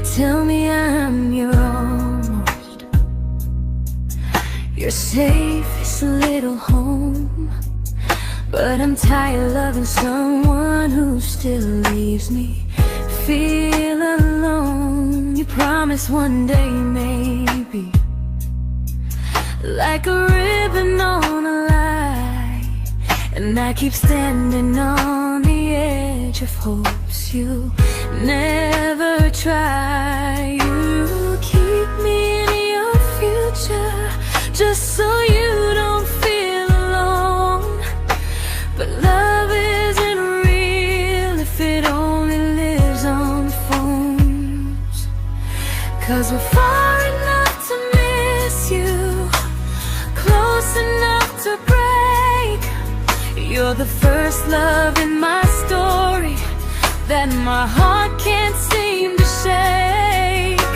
tell me I'm your almost, your safest little home. But I'm tired loving someone who still leaves me feel alone. You promise one day maybe, like a ribbon on a line, and I keep standing on the edge of hopes you never try. You keep me in your future just so you don't feel alone. But love isn't real if it only lives on phones. 'Cause we're far enough to miss you, close enough to break. You're the first love in my story that my heart can't seem to shake.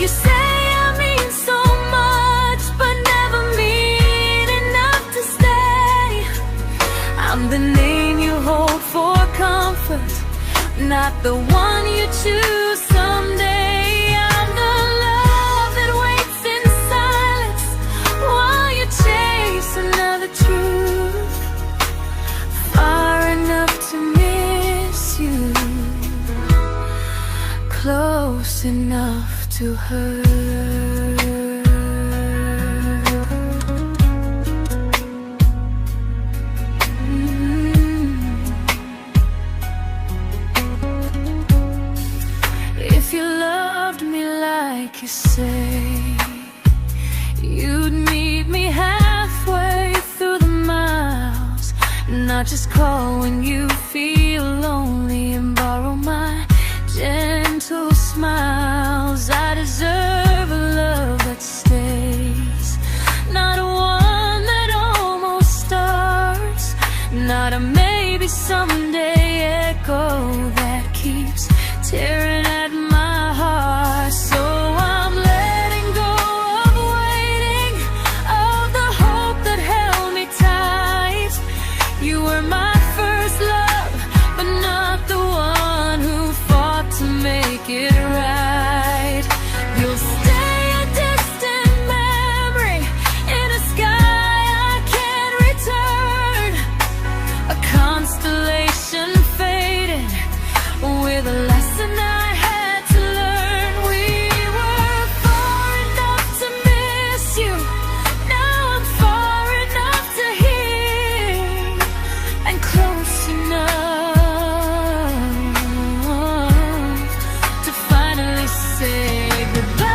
You say I mean so much, but never mean enough to stay. I'm the name you hold for comfort, not the one you choose someday. I'm the love that waits in silence while you chase another truth. Far enough to miss you, close enough to hurt. If you loved me like you say, you'd meet me halfway through the miles, not just call when you feel lonely and borrow my gentle smiles. I deserve a love that stays, not one that almost starts, not a maybe someday echo that keeps tearing at my heart. So I'm letting go of waiting, of the hope that held me tight. You were my first love, but not the one who fought to make it right. You'll stay a distant memory in a sky I can't return, a constellation faded with a lesson I had to learn. We were far enough to miss you, now I'm far enough to hear, and close enough to finally say goodbye.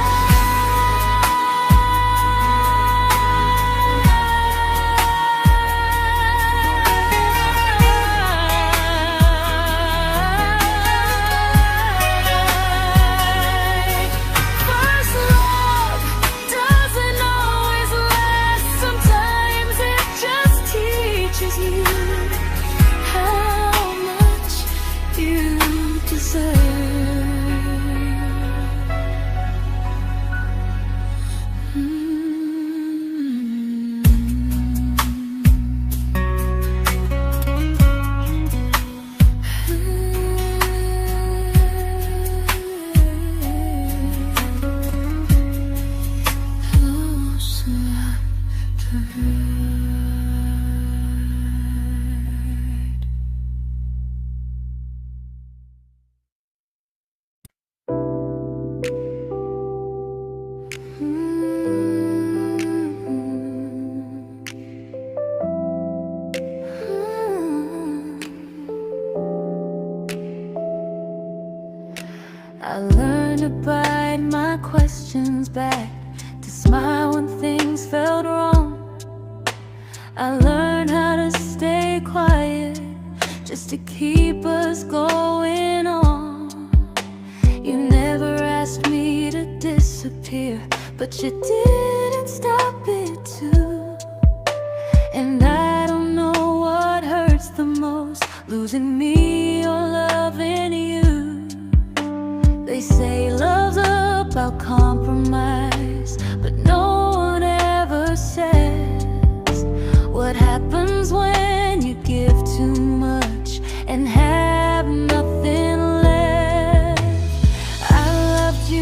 First love doesn't always last, sometimes it just teaches you how much you deserve. Close enough to hurt. I learned to bite my questions back, to smile when things felt wrong. I learned how to stay quiet just to keep us going on. You never asked me to disappear, but you didn't stop it too. And I don't know what hurts the most, losing me or loving you. They say love's about compromise, but no one ever says what happens when you give too much and have nothing left. I loved you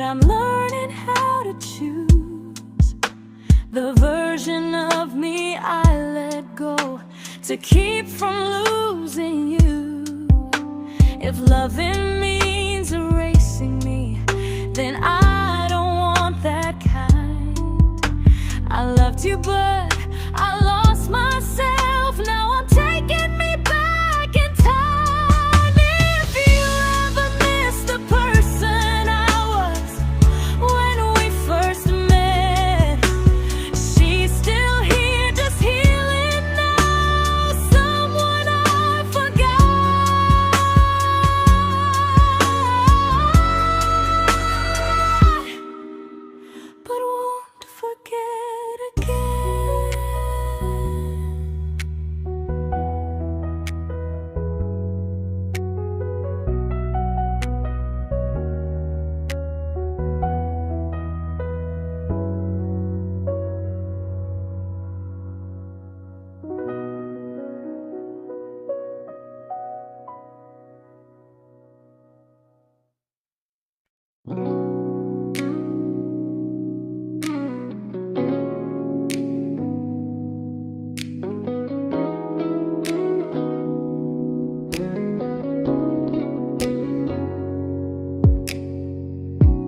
I'm learning how to choose the version of me I let go to keep from losing you. If loving means erasing me, then I don't want that kind. I loved you, but I lost myself. Now I'm taking me back in time. If you ever miss the person I was when we first met, she's still here, just healing now. Someone I forgot, but won't forget again.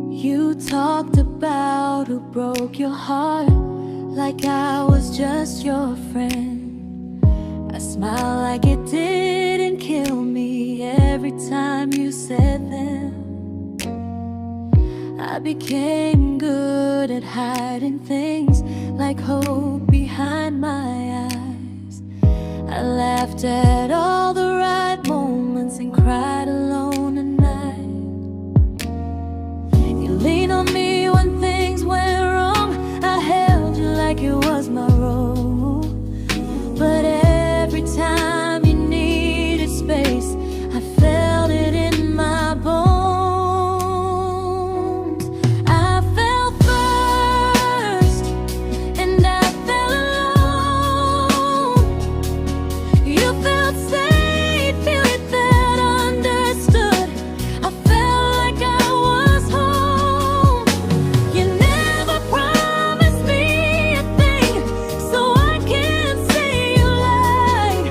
You talked about who broke your heart, like I was just your friend. I smiled like it didn't kill me every time you said them. I became good at hiding things like hope behind my eyes. I laughed at all the right moments and cried alone at night. You leaned on me when things went wrong. I held you like it was my role. But every time you needed space, I felt it in my bones. I fell first, and I fell alone. You felt safe, feeling that understood. I felt like I was home. You never promised me a thing, so I can't say you lied.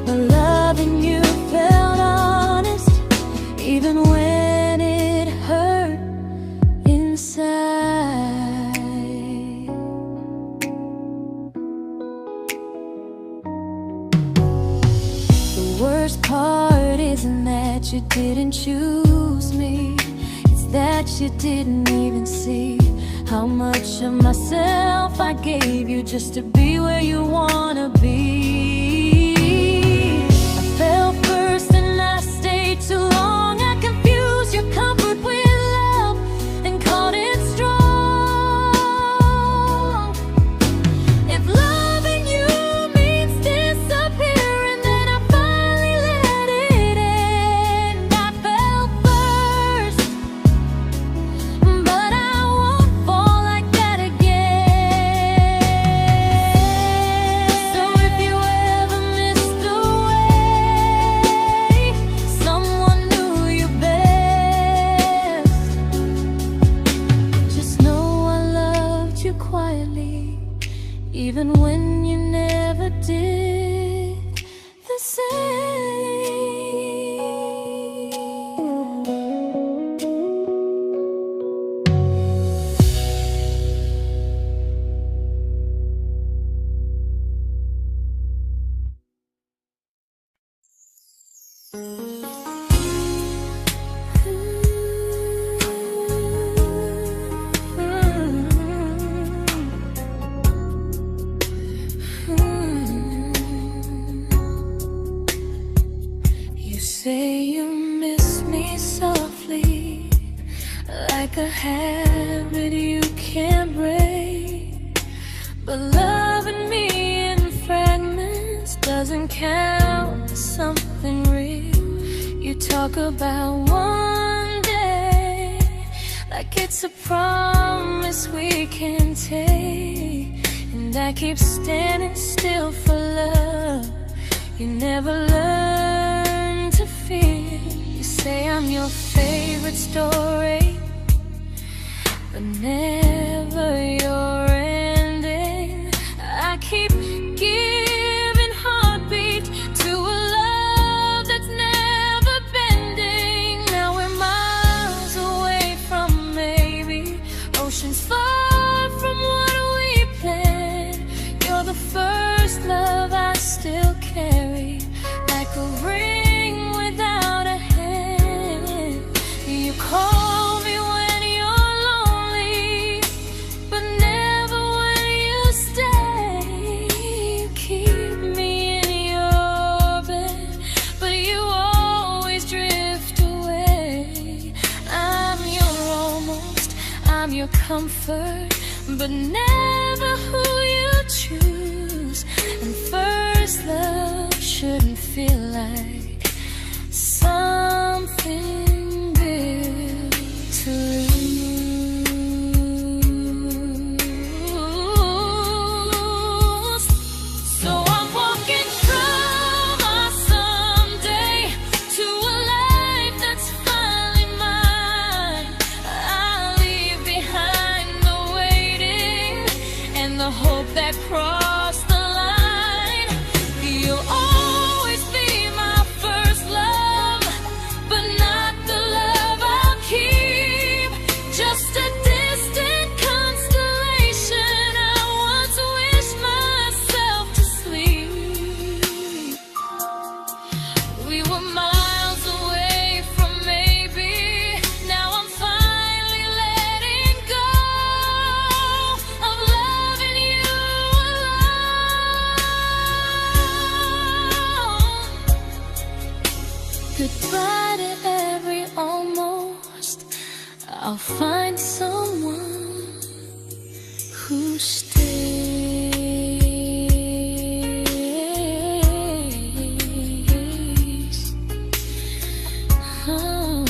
But loving you felt honest, even when it hurt inside. The worst part isn't that you didn't choose me, it's that you didn't even see how much of myself I gave you just to be where you wanna be. I fell first and I stayed too long. I confused your comfort with love and called it strong. If loving you means disappearing, then I finally let it end. I fell first, but I won't fall like that again. So if you ever missed the way someone knew you best, just know I loved you quietly, even when you never did the same. You say you miss me softly, like a habit you can't break. But loving me in fragments doesn't count as something real. You talk about one day like it's a promise we can take, and I keep standing still for love. You never learn to feel. You say I'm your favorite story, but never your ending. I keep giving heartbeat to a love that's never bending. Now we're miles away from maybe, oceans far from what we planned. You're the first love I still carry, like a ring without a hand. You call me when you're lonely, but never when you stay. You keep me in your bed, but you always drift away. I'm your almost, I'm your comfort, but never who you choose. And first love shouldn't feel like something built to lose. So I'm walking through my someday to a life that's finally mine. I'll leave behind the waiting and the hope that crossed the line. You'll always be my first love, but not the love I'll keep. Just a distant constellation I once wished myself to sleep. We were miles away from maybe, now I'm finally letting go of loving you alone. Goodbye to every almost, I'll find someone who stays. Oh.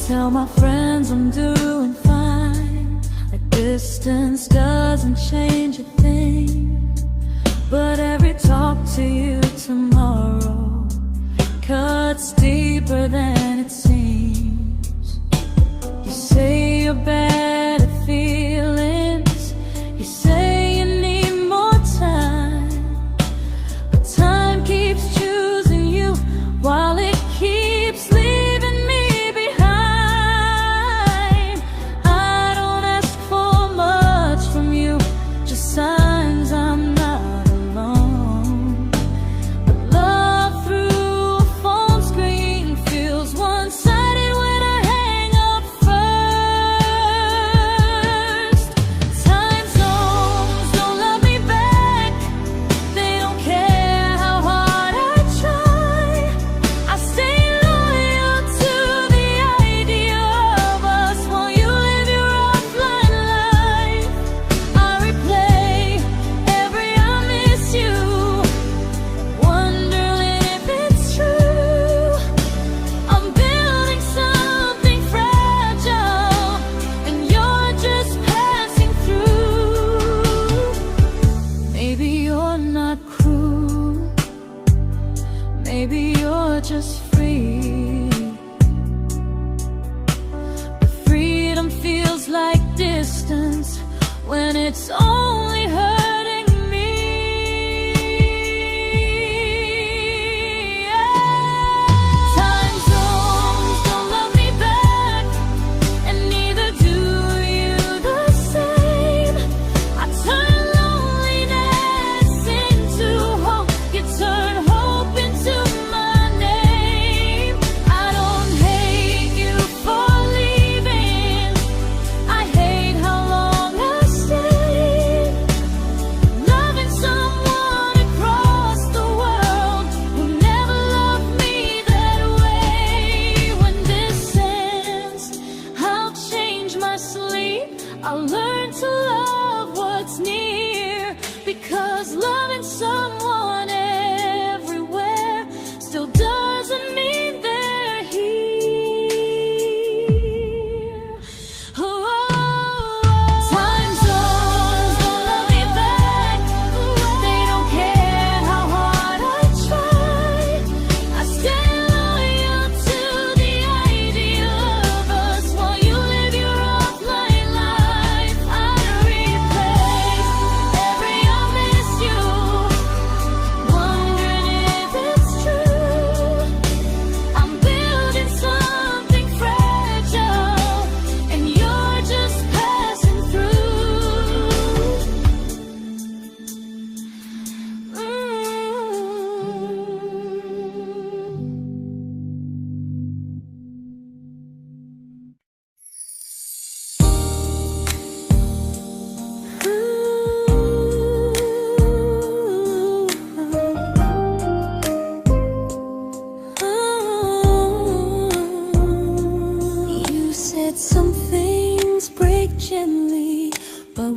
Tell my friends I'm doing fine, like distance doesn't change a thing. But every talk to you tomorrow cuts deeper than it seems. You say you're bad at feelings, you say you need more time, but time keeps choosing you while it keeps leaving me behind. I don't ask for much from you, just signs I'm not alone. But love through a phone screen feels one-sided when I hang up first. Time zones don't love me back, they don't care how hard I try. I stay loyal to the idea of us while you live your offline life. I replay every I miss you, wondering if it's true. I'm building something fragile, and you're just passing through. Maybe you're not cruel, maybe you're just free. But freedom feels like distance when it's only hurting me. Time zones don't love me back, and neither do you the same. I turn loneliness into hope, you turn hope into my name. I don't hate you for leaving, I hate how long I stayed.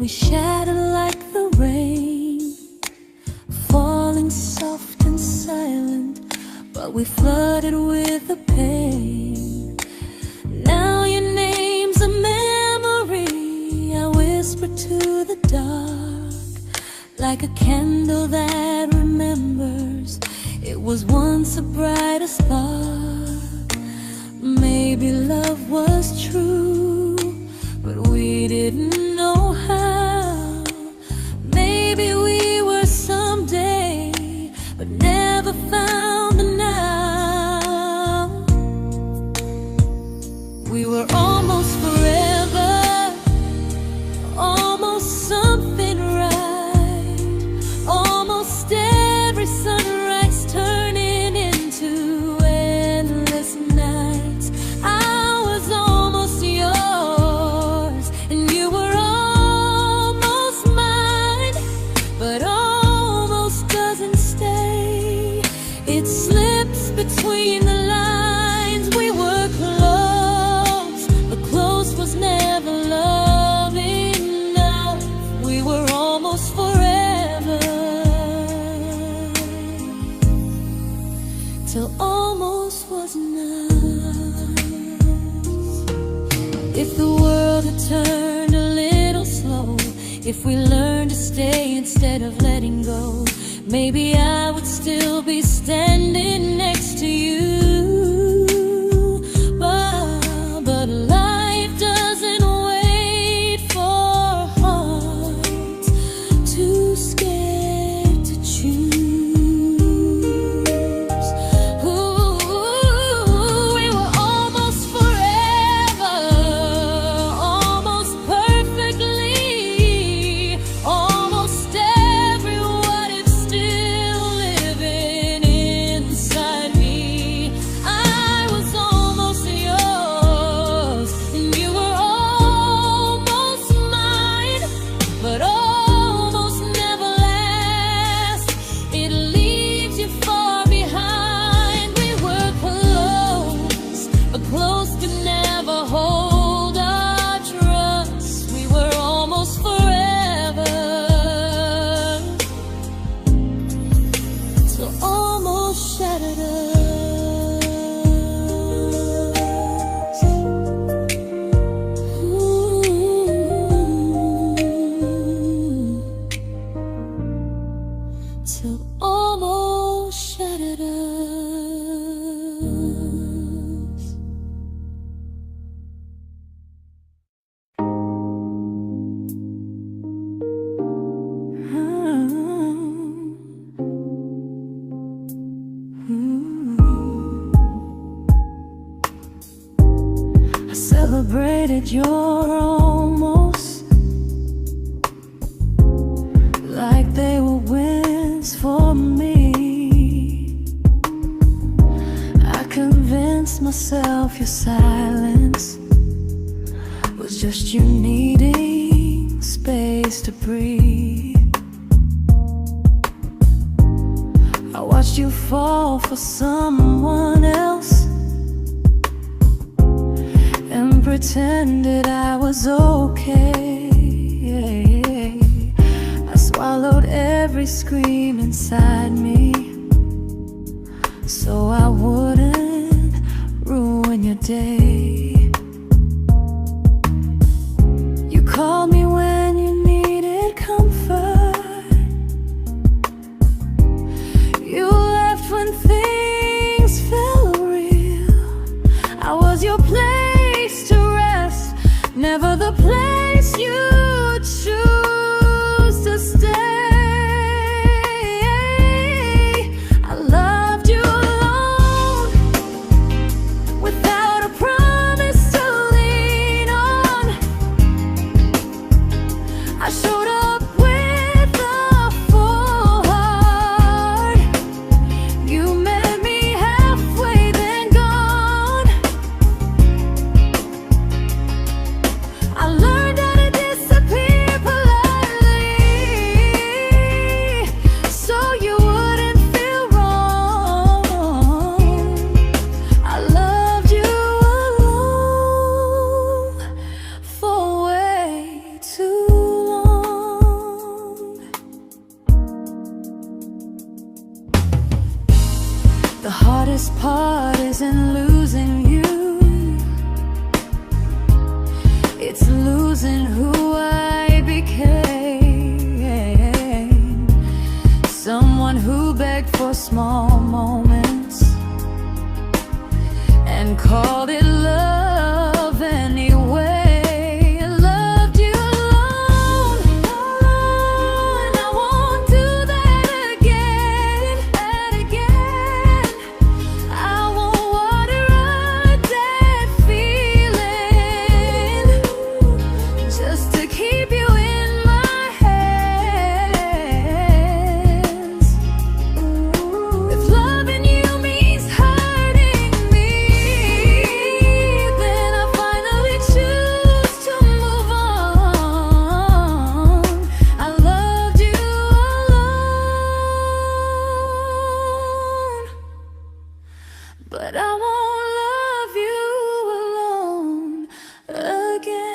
we shattered like the rain, falling soft and silent, but we flooded with the pain. Now your name's a memory I whisper to the dark, like a candle that remembers it was once a brighter spark. Maybe love was true, but we didn't know how. Maybe we were someday, but never found the now. We were almost forever, almost something right, almost every sunrise turning into endless nights. I was almost yours, and you were almost mine, but almost doesn't stay. It slips between the lines. We were close, but close was never love enough. We were almost forever, till almost was enough. If the world had turned a little slow, if we learned to stay instead of letting go, maybe I would still be standing next to you. But life doesn't wait for hearts too scared to choose. Ooh, we were almost forever, almost perfectly, almost every what if still living inside me. I was almost yours, and you were almost mine, but almost never lasts. It leaves you far behind. We were close, but close could never hold our trust. We were almost forever, till almost shattered us. Ooh, till almost shattered us. I celebrated your almost like they were wins for me. I convinced myself your silence was just you needing space to breathe. I watched you fall for someone else and pretended I was okay. I swallowed every scream inside me so I wouldn't ruin your day. You called me when you needed comfort. You left when things felt real. I was your place to rest, never the place you choose to stay. I loved you alone, without a promise to lean on. I showed up with a full heart. You met me halfway, then gone. I learned how to disappear heart isn't losing you, it's losing who I became. Someone who begged for small moments and called it love anyway. Loved you alone, and I won't do that again, and again. I won't water a dead feeling just to keep you in my hands. If loving you means hurting me, then I finally choose to move on. I loved you alone, but I won't love you alone again.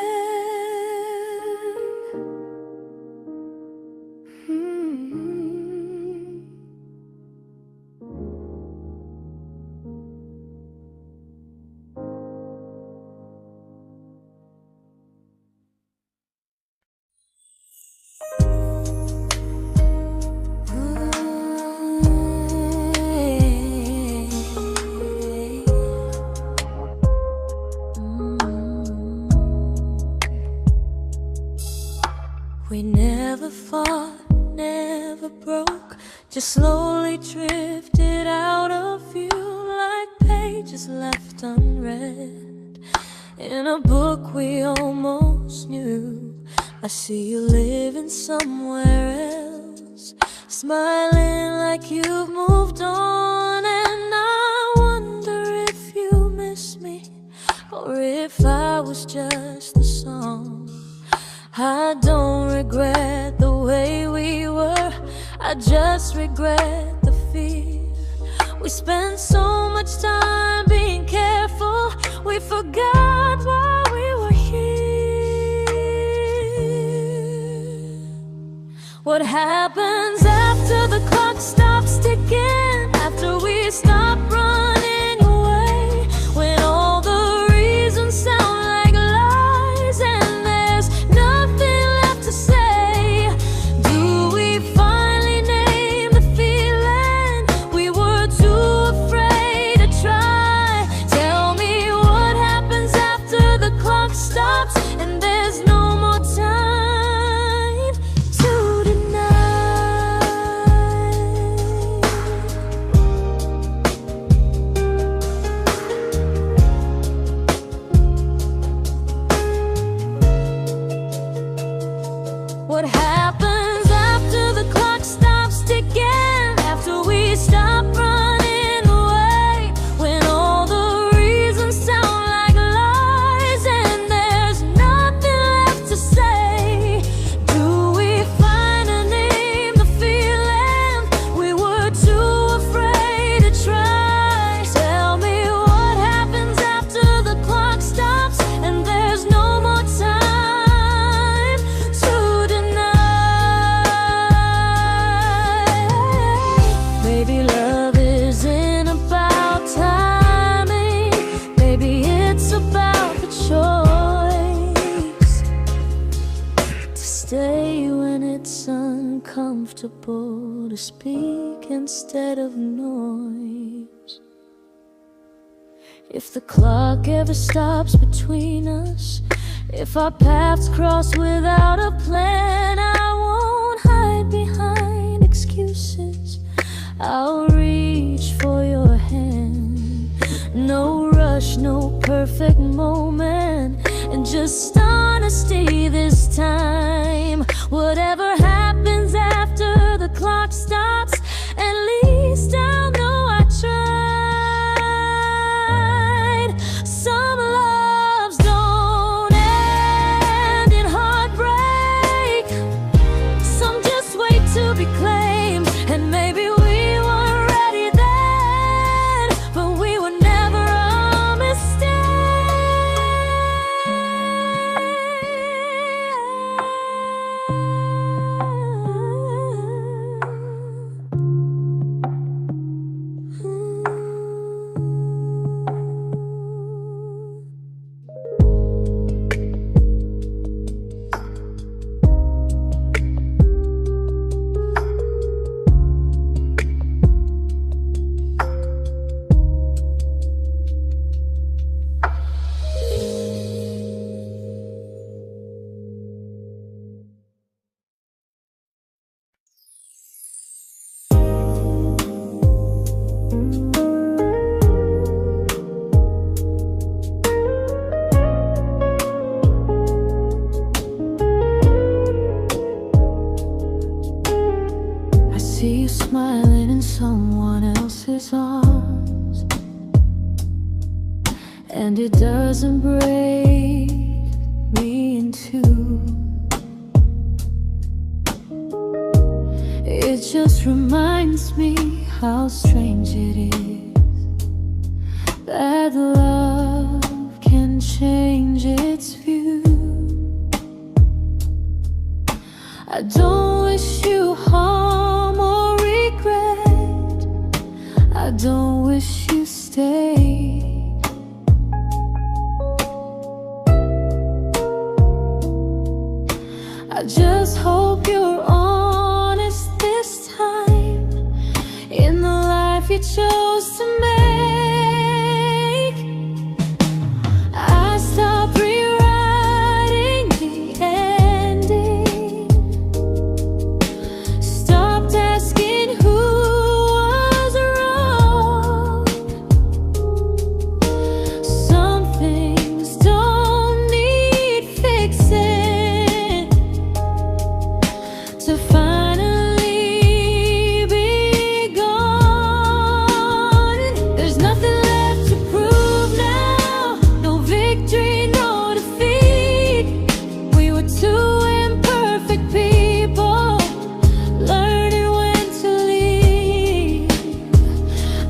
We never fought, never broke, just slowly drifted out of view like pages left unread in a book we almost knew. I see you living somewhere else, smiling like you've moved on, and I wonder if you miss me or if I was just a song. I don't regret the way we were, I just regret the fear. We spent so much time being careful, we forgot why we were here. What happens after the clock stops ticking, after we stop running away, when all the reasons sound like lies and there's nothing left to say? Do we finally name the feeling we were too afraid to try? Tell me what happens after the clock stops and there's no more time to deny. What happens after the clock stops ticking, after we stop running away, when all the reasons sound like lies and there's nothing left to say? Do we finally name the feeling we were too afraid to try? Tell me what happens after the clock stops and there's no more time to deny. Maybe love isn't about timing, maybe it's about the choice to stay when it's uncomfortable, to speak instead of noise. If the clock ever stops between us, if our paths cross without a plan, I won't hide behind excuses, I'll reach for your hand. No rush, no perfect moment, and just honesty this time. Whatever happens after the clock stops, at least I'll know I tried. Some loves don't end in heartbreak, some just wait to be claimed, and maybe we weren't ready then, but we were never a mistake. and it doesn't break me in two. It just reminds me how strange it is that love can change its view. I don't wish you harm or regret. I don't wish you stay. I just hope you're honest this time in the life you chose to make. I stopped rewriting the ending, stopped asking who was wrong. Some things don't need fixing to finally be gone. There's nothing left to prove now, no victory, no defeat. We were two imperfect people, learning when to leave.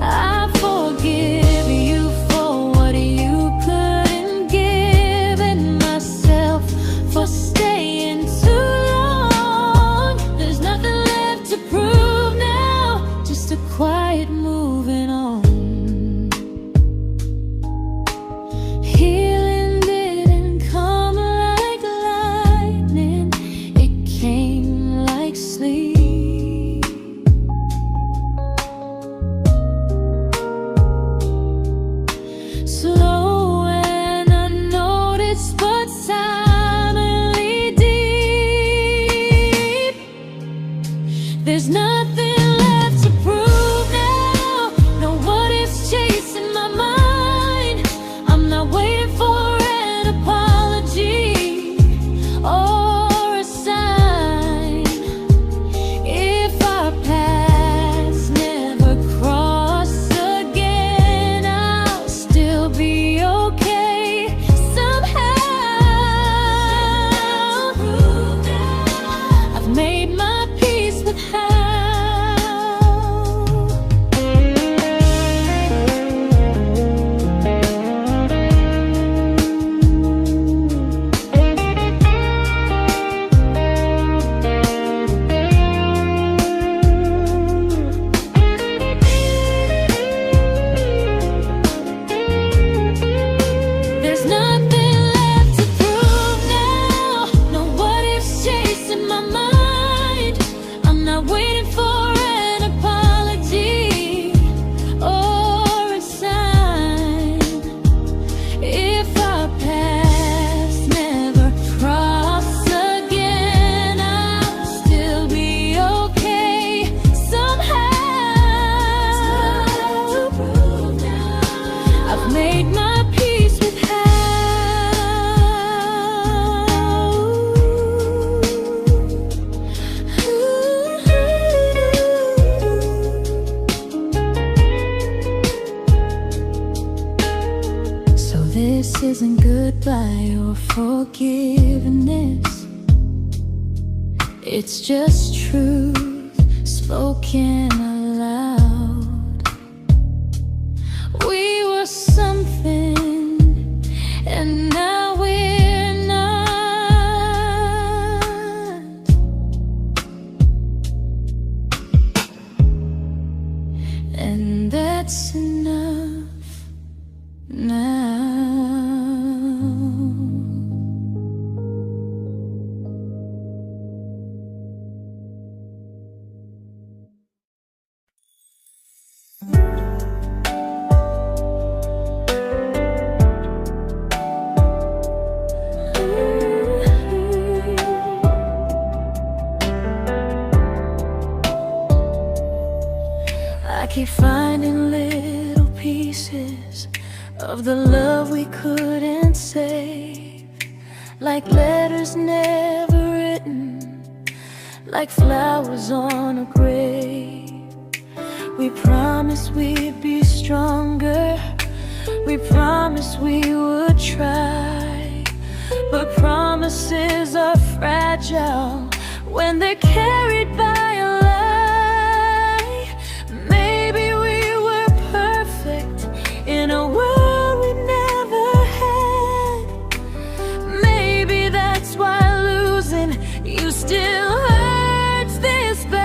I forgive you for what you couldn't give, and myself for staying too long. There's nothing left to prove now, just a quiet moving on. Healing didn't come like lightning, it came like sleep. Slow and unnoticed, but silently deep. There's nothing left to prove now, no what ifs chasing my mind. I'm not waiting for an apology or a sign. If our paths never cross again, I'll still be okay somehow. I've made my peace with how. There's nothing left to prove now, no what ifs chasing my mind. I'm not waiting for an apology or a sign. If our paths never cross again, I'll still be okay somehow. I've made my peace with how. So this isn't goodbye or forgiveness, it's just truth spoken aloud. We were something, and now we're not. And that's enough now. I keep finding little pieces of the love we couldn't save, like letters never written, like flowers on a grave. We promised we'd be stronger, We promised we would try, but promises are fragile when they're carried by a lie. Maybe we were perfect in a world we never had. Maybe that's why losing you still hurts this bad.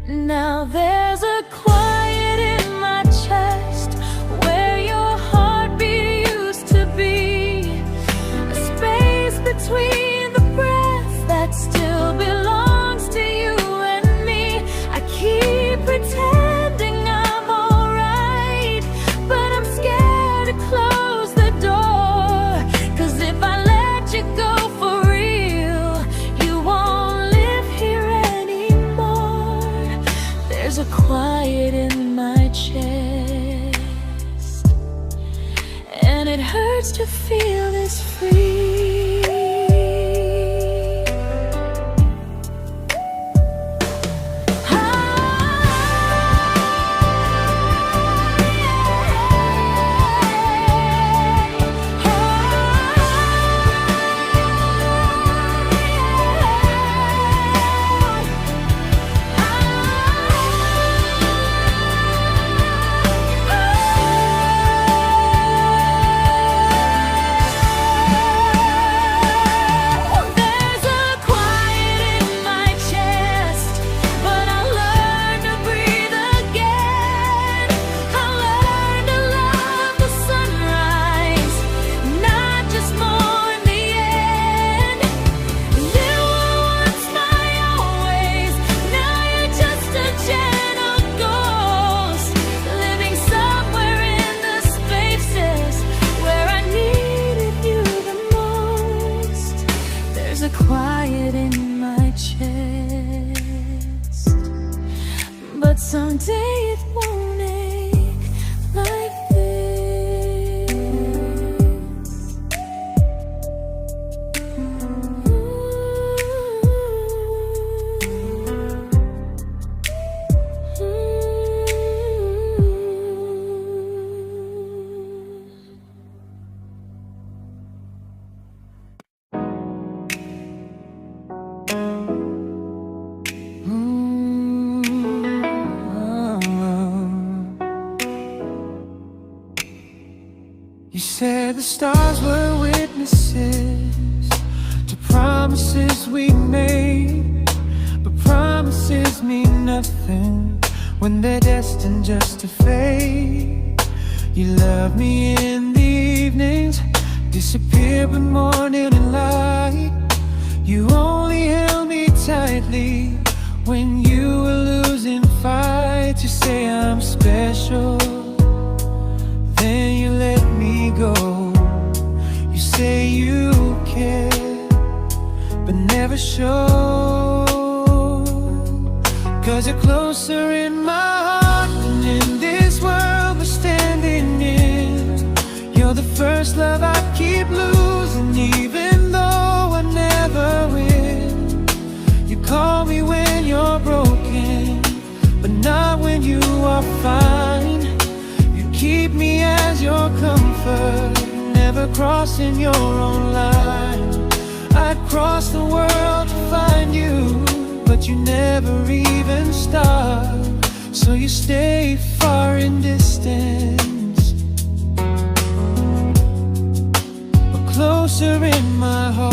Now there's a quiet in my chest where your heartbeat used to be, a space between the breath that still belongs to you and me. I keep pretending I'm alright, but I'm scared to close the door. 'Cause if I let you go for real, you won't live here anymore. There's a quiet in my chest, and it hurts to feel this free. There's a quiet in my chest, but someday it won't ache like this. You said the stars were witnesses to promises we made, but promises mean nothing when they're destined just to fade. You love me in the evenings, disappear when morning and light. You only held me tightly when you were losing fights. You say I'm special, then you let me go. You say you care, but never show. 'Cause you're closer in my heart than in this world we're standing in. You're the first love I keep losing, even though I never win. You call me when you're broken, but not when you are fine. Keep me as your comfort, never crossing your own line. I'd cross the world to find you, but you never even start. So you stay far in distance, but closer in my heart.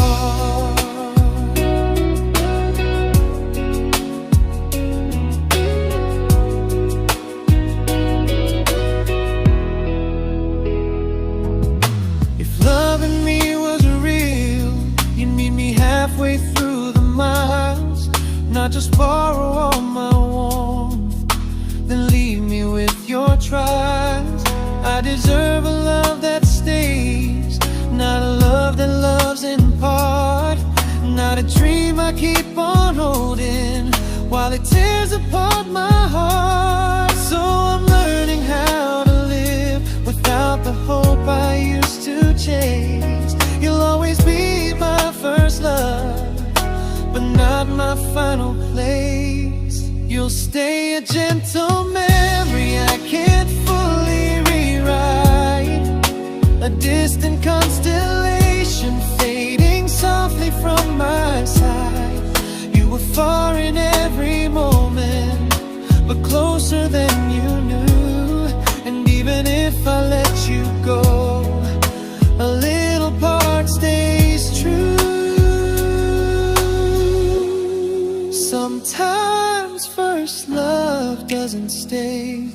Halfway through the miles, not just borrow all my warmth, then leave me with your trials. I deserve a love that stays, not a love that loves in part. Not a dream I keep on holding while it tears apart my heart. So I'm learning how to live without the hope I used to chase. You'll always be my first love, but not my final place. You'll stay a gentle memory distant constellation fading softly from my side. You were far in every moment, but closer than you knew. And even if I let you go, a little part stays true. Sometimes first love doesn't stay,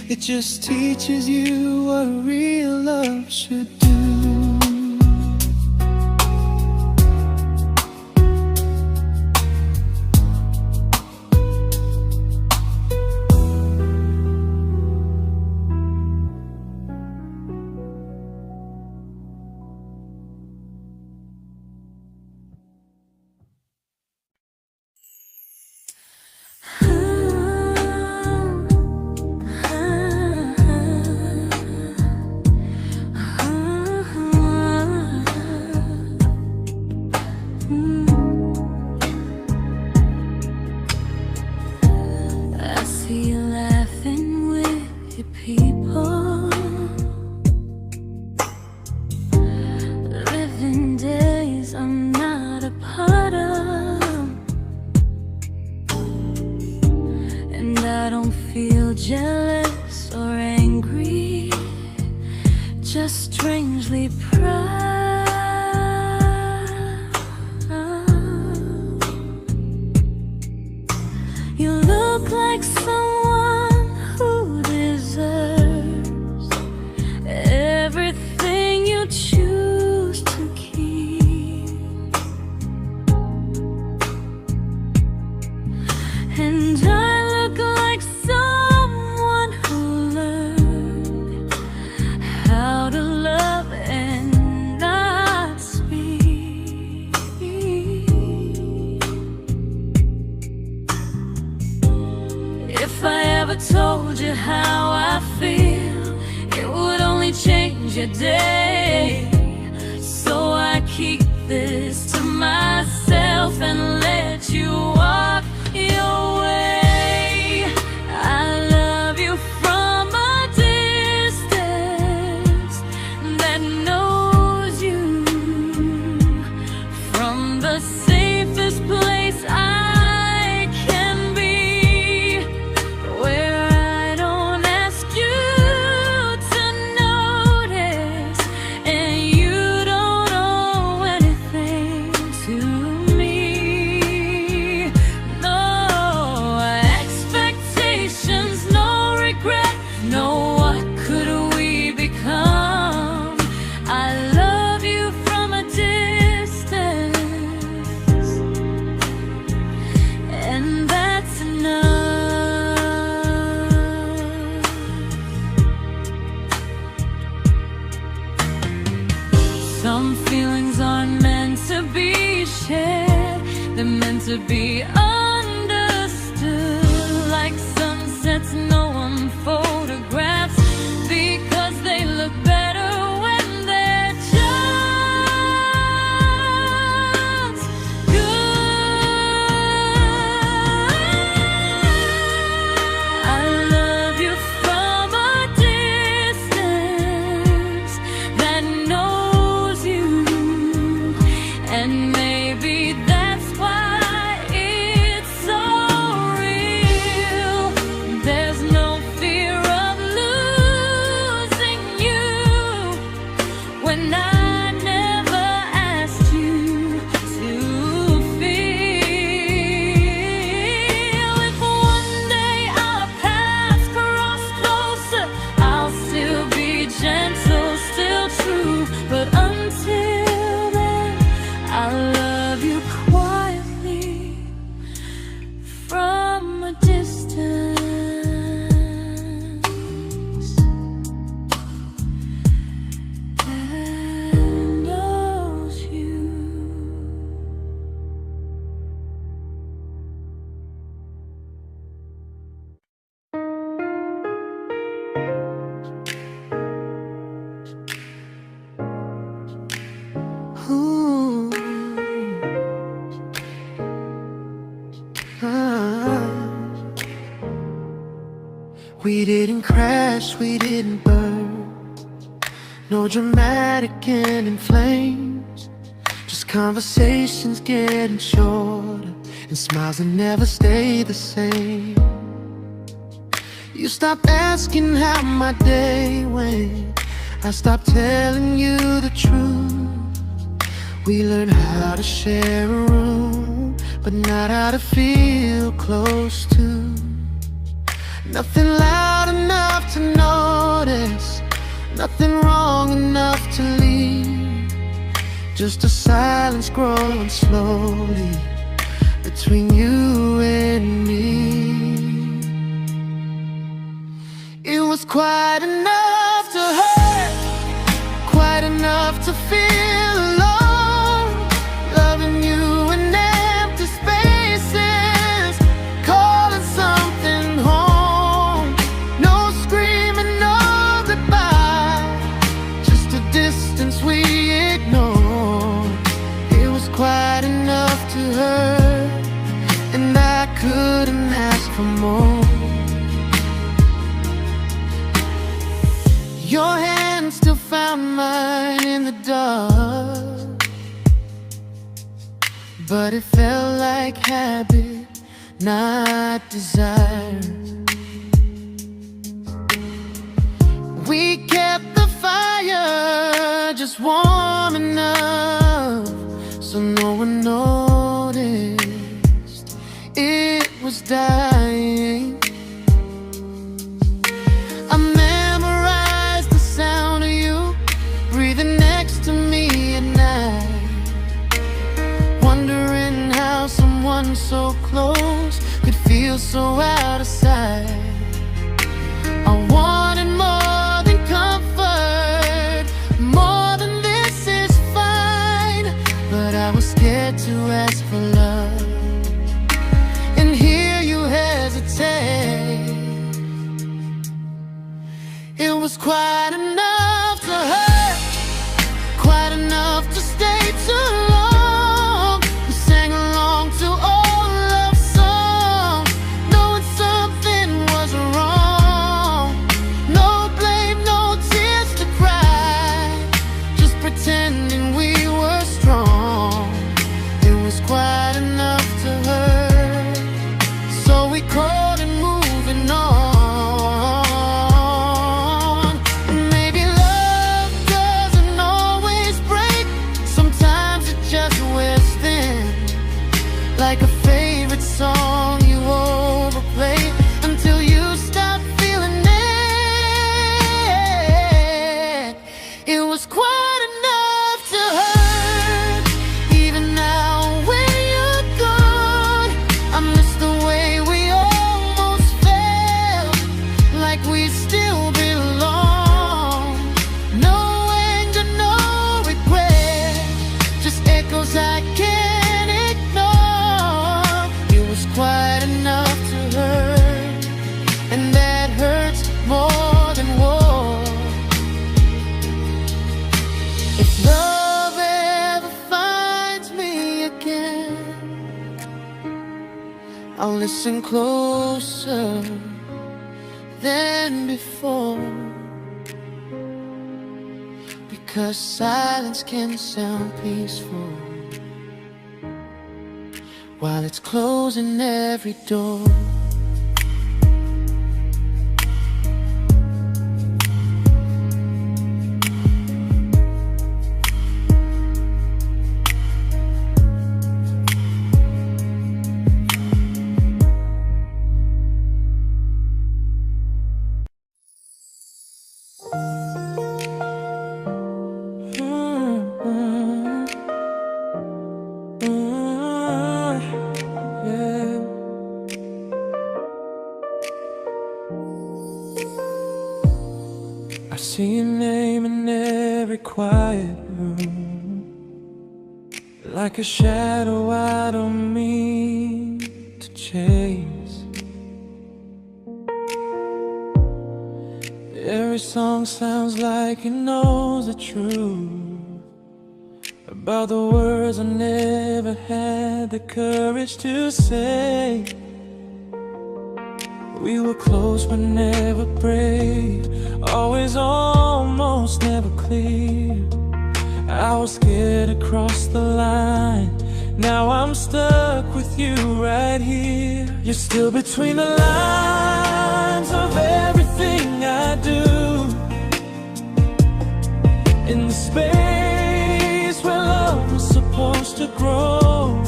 it just teaches you what real love should do. Jealous or angry, just strangely proud. You look like someone who deserves everything you choose to keep. And I look like someone who learned how to love and not speak. If I ever told you how I feel, it would only change your day. So I keep this to myself and let you walk your way. I love you from a distance that knows you, from the safest place I can be, where I don't ask you to notice and you don't owe anything to me. No expectations, no regret, no what could we become. I love you from a distance, and that's enough. Some feelings aren't meant to be shared, they're meant to be understood. Like sunsets no one photographs, because they look better when they're just good. I love you from a distance that knows you, and maybe that's why it's so real. There's no fear of losing you when I never asked you to feel. If one day our paths cross closer, I'll still be gentle, still true. But until then, I love you quietly from a distance that knows you. Ooh. Ah. We didn't crash, we didn't burn. No dramatic ending flames, just conversations getting shorter, and smiles that never stay the same. You stopped asking how my day went, I stopped telling you the truth. We learned how to share a room, but not how to feel close to. Nothing loud enough to notice, nothing wrong enough to leave. Just a silence growing slowly between you and me. It was quite enough to hurt, quite enough to feel alone. Loving you in empty spaces, calling something home. No screaming, no goodbye, just a distance we ignored. It was quite enough to hurt, and I couldn't ask for more. Your hand still found mine in the dark, but it felt like habit, not desire. We kept the fire just warm enough so no one noticed it was dying. I memorized the sound of you breathing next to me at night, wondering how someone so close could feel so out of sight. I wanted more than comfort, more than this is fine, but I was scared to ask for love, and here you hesitate. It was quite enough to hurt, quite enough to stay too long. We sang along to old love songs, knowing something was wrong. No blame, no tears to cry, just pretending we were strong. It was quite enough to hurt, so we called it moving on. Like a favorite song you overplay until you stop feeling it. It was quite enough to hurt. Even now when you're gone, I miss the way we almost felt, like we still belong. No anger, no regret, just echoes I can't ignore. Quite enough to hurt, and that hurts more than war. If love ever finds me again, I'll listen closer than before, because silence can sound peaceful while it's closing every door. I see your name in every quiet room, like a shadow I don't mean to chase. Every song sounds like it knows the truth about the words I never had the courage to say. We were close but never brave, always almost, never close. clear. I was scared to cross the line. Now I'm stuck with you right here. You're still between the lines of everything I do. In the space where love was supposed to grow.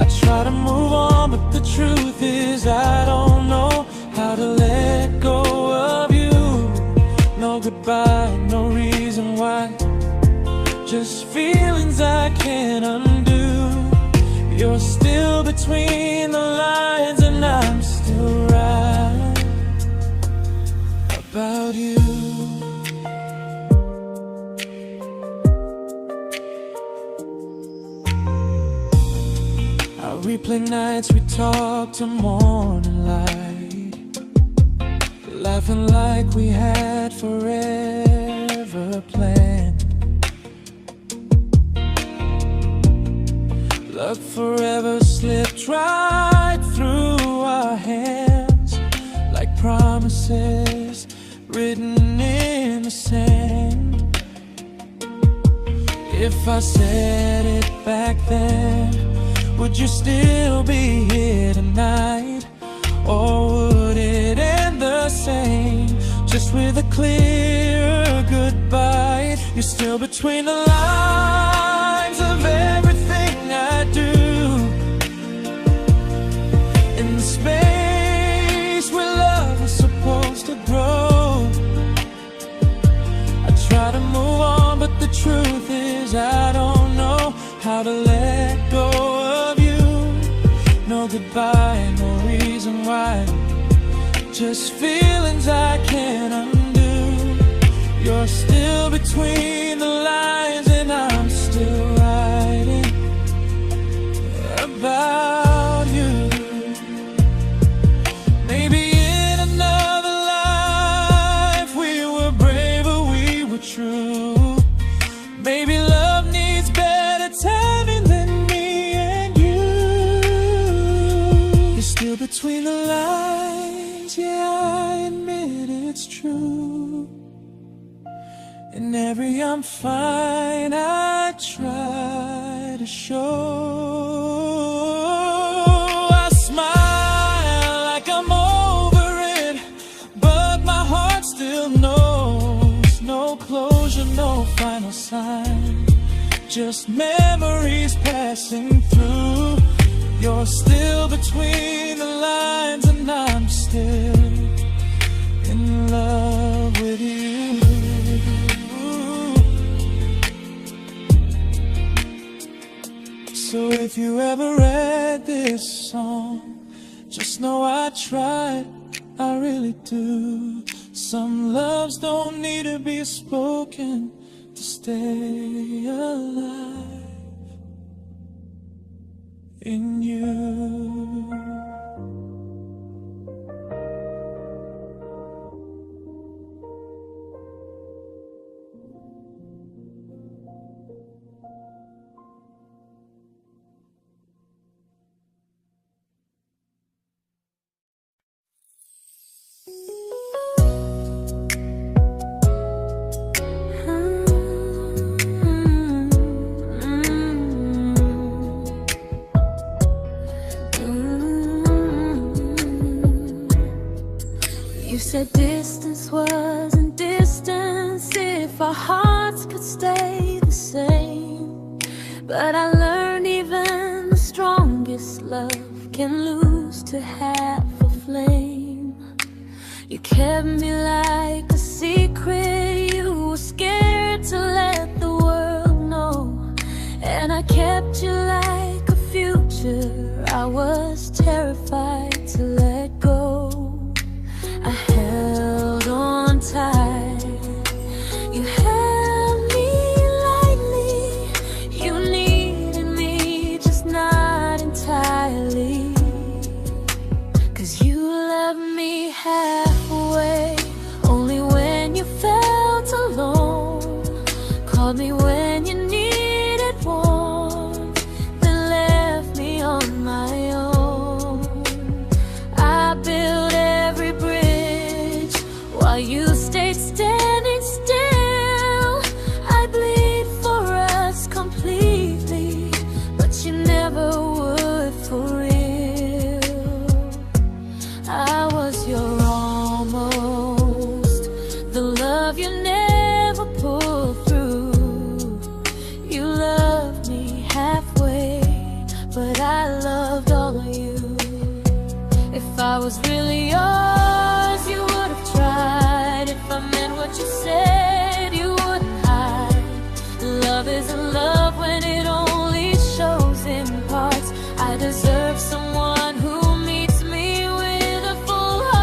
I try to move on, but the truth is I don't know how to let go of you. No goodbye, no reason why. Just feelings I can't undo. You're still between the lines, and I'm still right about you. I replay nights we talk till morning light, laughing like we had forever planned. Love forever slipped right through our hands, like promises written in the sand. If I said it back then, would you still be here tonight? Or would it end the same, just with a clear goodbye? You're still between the lines of everything I do. In the space where love was supposed to grow. I try to move on, but the truth is I don't know how to let go of you. No goodbye, no reason why. Just feelings I can't undo. You're still between the lines, and I'm still writing about you. Maybe in another life we were braver, we were true. Maybe love needs better timing than me and you. You're still between the lines, yeah, I admit it's true. In every I'm fine I try to show. I smile like I'm over it, but my heart still knows. No closure, no final sign, just memories passing through. You're still between the lines, and I'm still in love with you. So if you ever read this song, just know I tried, I really do. Some loves don't need to be spoken to stay alive in you. You said distance wasn't distance if our hearts could stay the same. But I learned even the strongest love can lose to half a flame. You kept me like a secret you were scared to let the world know. And I kept you like a future I was terrified to let go. I held on tight, you held me lightly. You needed me, just not entirely. 'Cause you loved me halfway, only when you felt alone. Called me when you needed warmth, then left me on my own. I built every bridge while you stayed standing still. love you never pulled through. You loved me halfway, but I loved all of you. If I was really yours, you would have tried. If I meant what you said, you wouldn't hide. Love isn't love when it only shows in parts. I deserve someone who meets me with a full heart.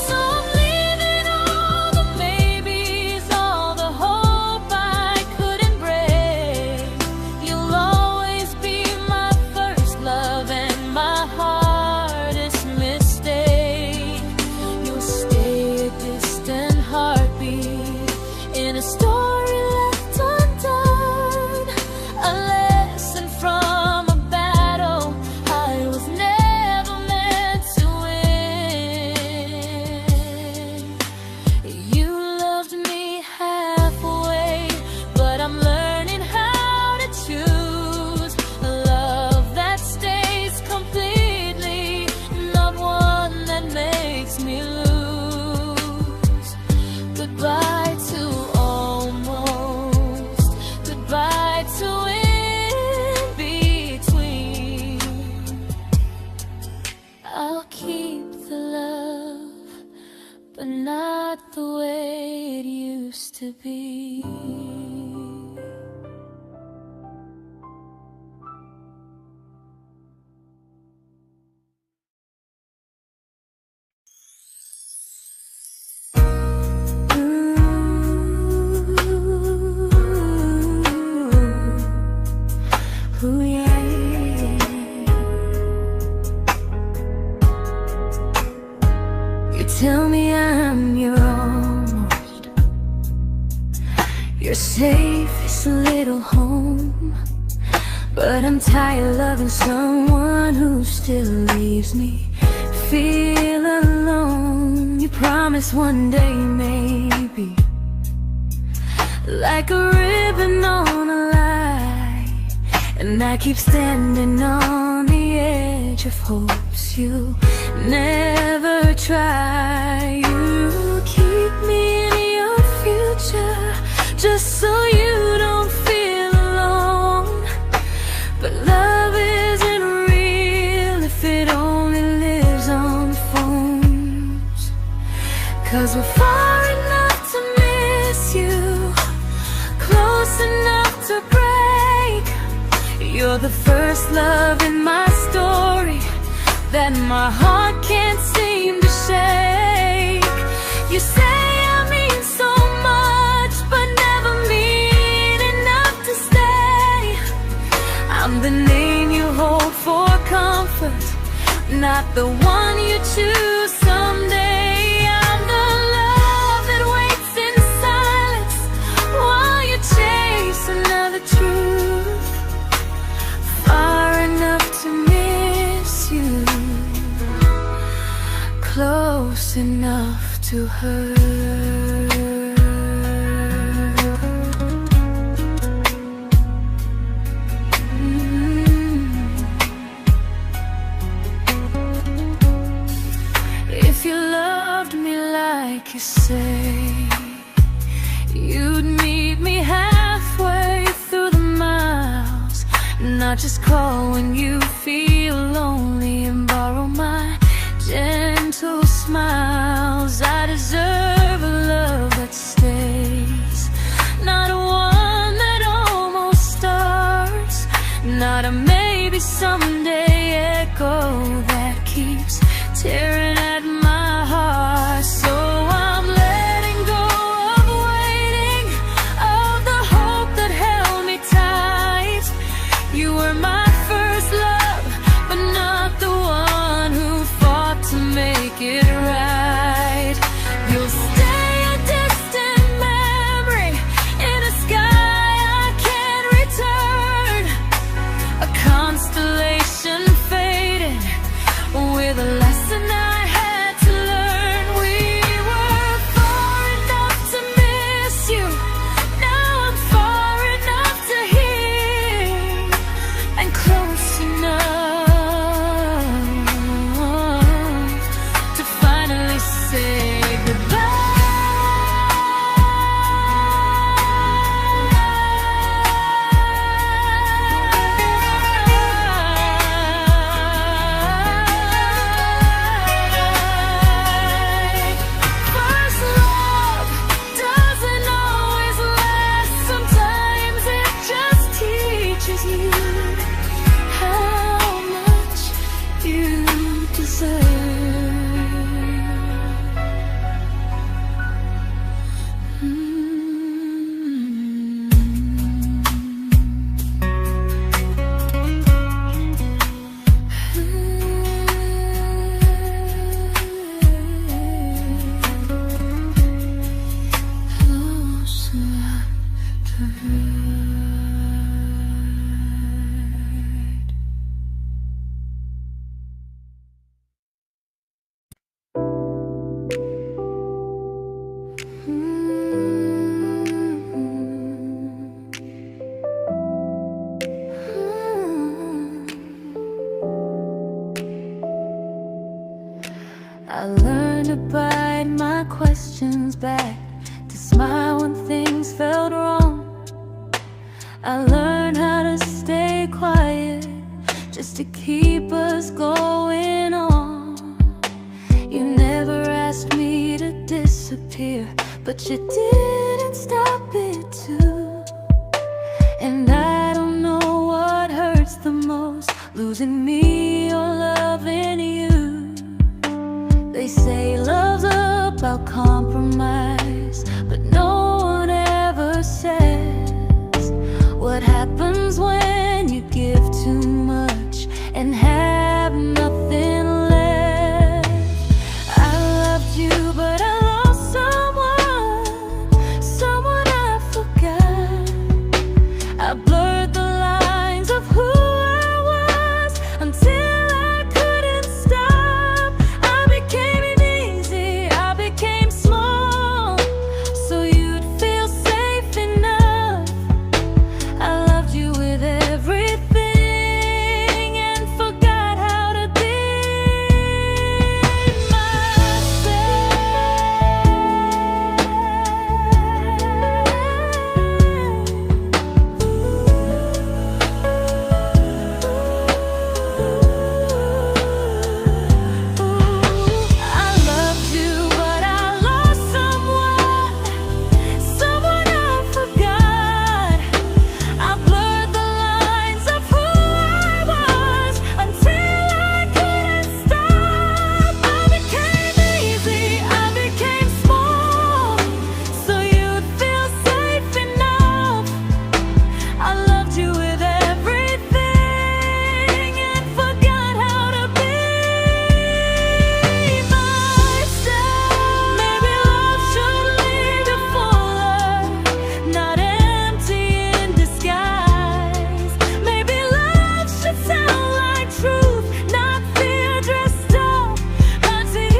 So I'm leaving all the maybes, all the hope I couldn't break. You'll always be my first love and my hardest mistake. You'll stay a distant heartbeat in a story left undone, a lesson from a battle I was never meant to win. You loved me halfway, but I'm learning how to choose a love that stays completely, not one that makes me lose. Goodbye to almost, goodbye to in between. I'll keep the love, but not the way it used to be. Ooh, yeah, yeah. You tell me I'm your almost, your safest little home, but I'm tired loving someone who still leaves me feel alone. You promise one day maybe, like a ribbon on a line, and I keep standing on the edge of hopes you never try. You keep me in your future just so you don't feel alone. But love isn't real if it only lives on phones. 'Cause we're far enough to miss you, close enough to break. You're the first love in my story that my heart can't seem to shake. You say I mean so much, but never mean enough to stay. I'm the name you hold for comfort, not the one you choose someday. I'm the love that waits in silence while you chase another truth. Far enough to miss you, close enough to hurt. If you loved me like you say, you'd meet me halfway through the miles, not just call when you feel lonely and borrow my gentle smiles. I deserve a love that stays, not one that almost starts, not a maybe someday echo that keeps tearing at my heart. So I'm letting go of waiting, of the hope that held me tight. You were my first love, but not the one I learned to bite my questions back, to smile when things felt wrong. I learned how to stay quiet, just to keep us going on. You never asked me to disappear, but you didn't stop it too. And I don't know what hurts the most, losing me or loving you. They say love's about compromise, but no one ever says what happens when you give too much and have nothing left. I loved you, but I lost someone I forgot. I blurred the lines of who I was until I couldn't stop. I became easy, I became small, so you'd feel safe enough. I loved you with everything and forgot how to be I loved you, but I lost someone I forgot. I blurred the lines of who I was until I couldn't stop. I became easy, I became small, so you'd feel safe enough. I loved you with everything and forgot how to be myself. Maybe love should lead you fuller, not empty in disguise. Maybe love should sound like truth, not fear dressed up as ease.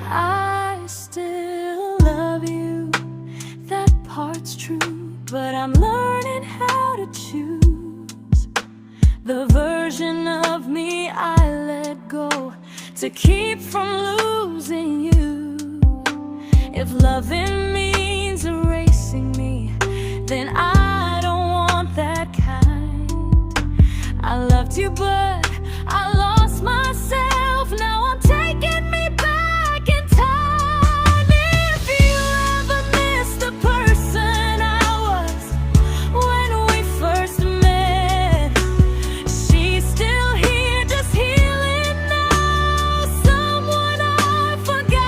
I still love you, that part's true, but I'm learning how to choose the version of me I let go to keep from losing you. If loving means erasing me, then I don't want that kind. I loved you, but I lost myself. Now I'm taking me back in time. If you ever missed the person I was when we first met, she's still here, just healing now. Someone I forgot,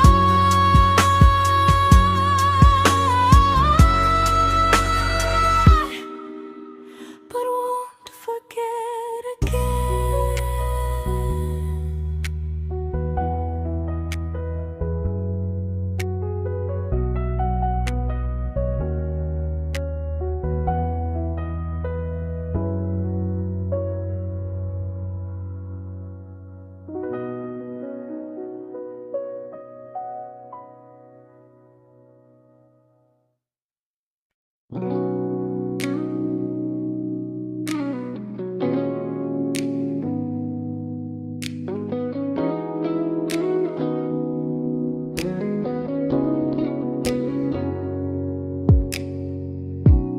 but won't forget again.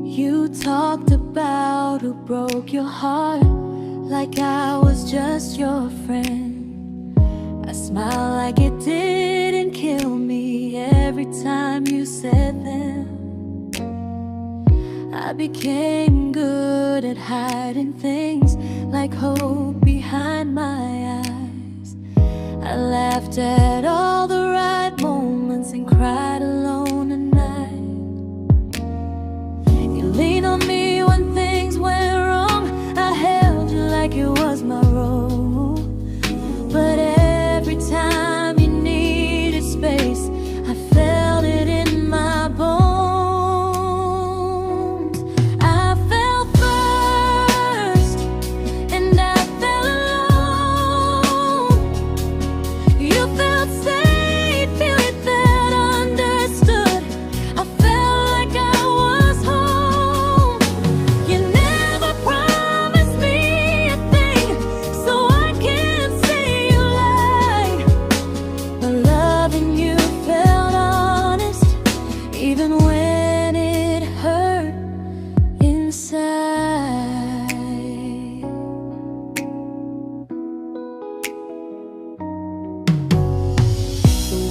You talked about who broke your heart, like I was just your friend. I smile like it didn't kill me every time you said them. I became good at hiding things like hope behind my eyes. I laughed at all the right moments and cried alone at night. You leaned on me when things went wrong. I held you like it was my role. But every time you needed space, I felt it in my bones. I fell first, and I fell alone. You felt safe.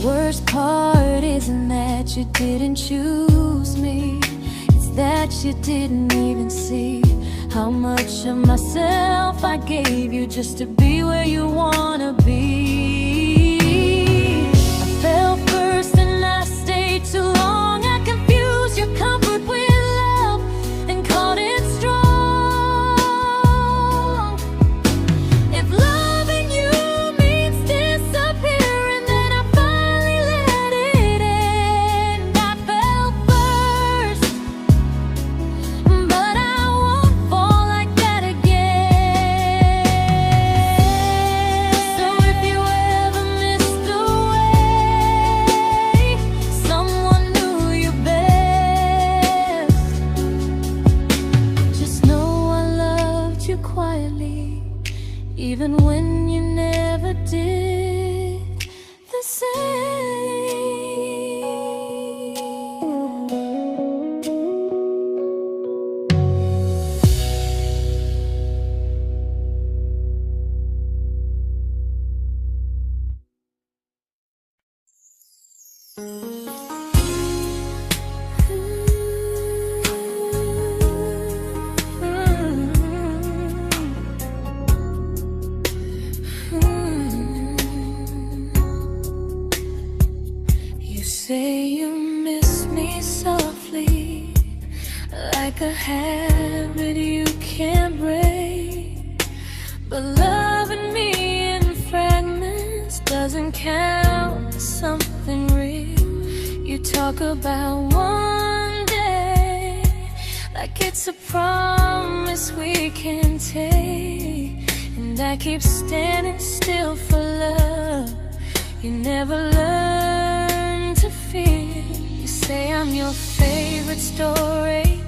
worst part isn't that you didn't choose me, it's that you didn't even see how much of myself I gave you just to be where you wanna be. I fell first and I stayed too long. I confused your comfort with love and called it strong. If loving you means disappearing, then I finally let it end. I fell first, but I won't fall like that again. So if you ever missed the way someone knew you best, just know I loved you quietly, even when you never did the same. You say you miss me softly, like a habit you can't break. But loving me in fragments doesn't count as something real. You talk about one day like it's a promise we can take, and I keep standing still for love. You never learn to feel. You say I'm your favorite story,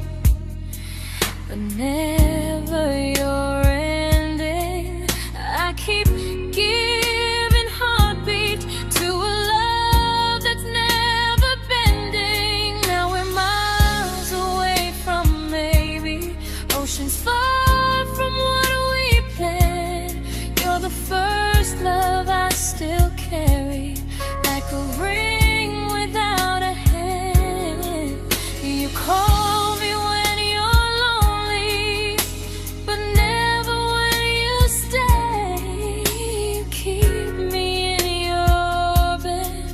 but never your ending. I keep giving heartbeat to a love that's never bending. Now we're miles away from maybe oceans far from what we planned. You're the first love I still carry, like a ring without a hand. You call me when you're lonely, but never when you stay. You keep me in your bed,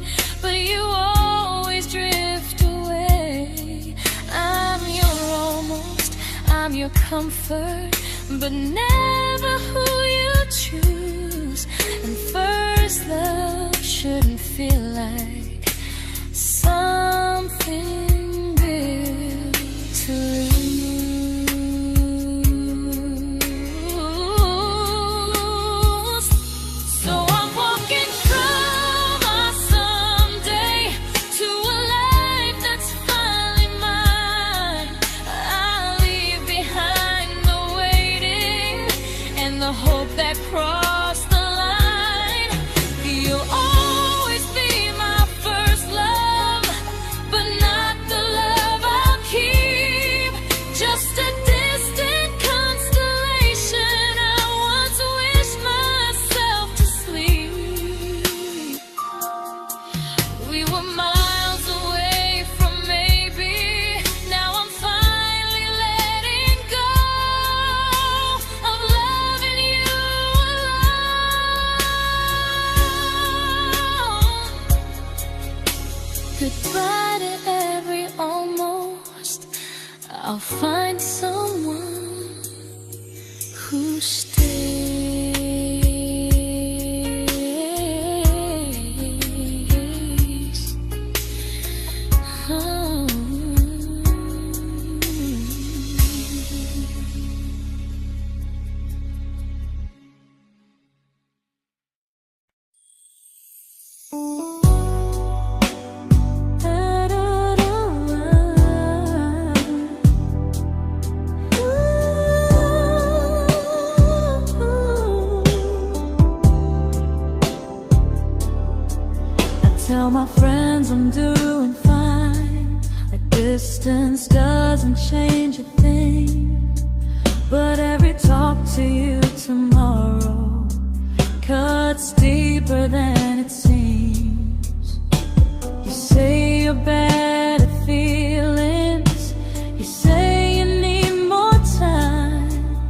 but you always drift away. I'm your almost, I'm your comfort, but never who you choose. And first love shouldn't feel like something built to lose. So I'm walking from my someday to a life that's finally mine. I'll leave behind the waiting and the hope that crossed the line. You'll always be my first love, but not the love I'll keep. Just a distant constellation I once wished myself to sleep. We were miles away from maybe. Now I'm finally letting go of loving you alone. Goodbye to every almost. I'll find someone who stays. Oh. Tell my friends I'm doing fine, that distance doesn't change a thing. But every talk to you tomorrow cuts deeper than it seems. your better feelings. You say you need more time,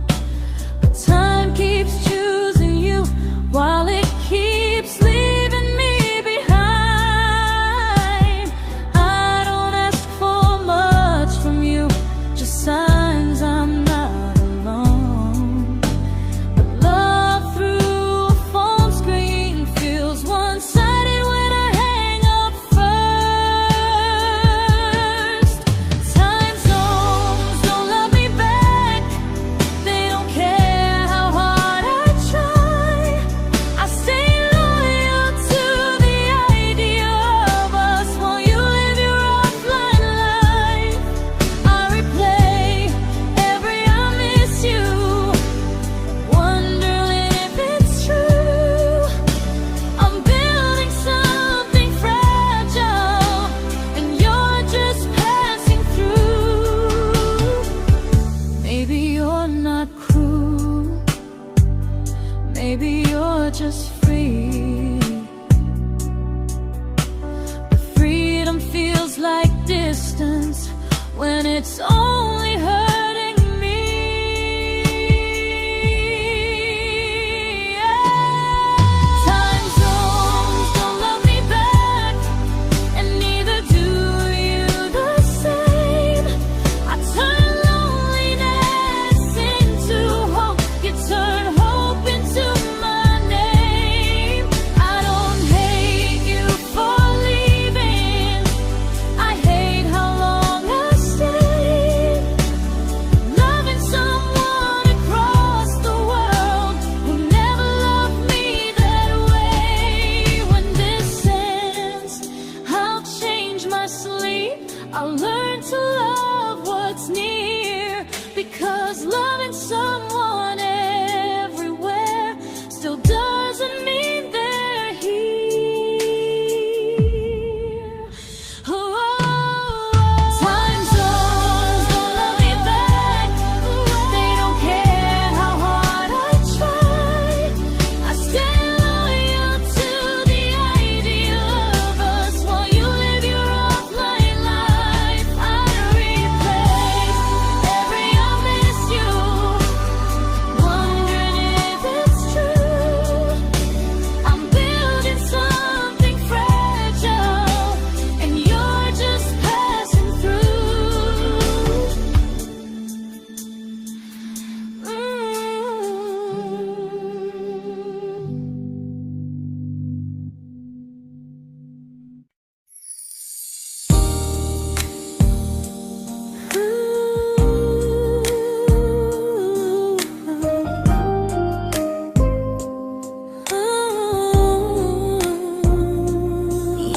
but time keeps choosing you while it keeps leaving me behind. I don't ask for much from you, just signs I'm not alone. But love through a phone screen feels one-sided when I hang up first. Time zones don't love me back. They don't care how hard I try. I stay loyal to the idea of us while you live your offline life. I replay every I miss you, wondering if it's true. I'm building something fragile, and you're just passing through. Maybe you're not cruel, maybe you're just free. But freedom feels like distance when it's only hurting me. Time zones don't love me back, and neither do you the same. I turn loneliness into hope, you turn hope into my name. I don't hate you for leaving, I hate how long I stayed. Loving someone across the world who never loved me that way. When this ends, I'll change my sleep, I'll learn to love what's near, because loving someone everywhere still doesn't mean they're here. Time zones don't love me back. They don't care how hard I try. I stay loyal to the idea of us while you live your offline life. I replay every I miss you, wondering if it's true. I'm building something fragile, and you're just passing through.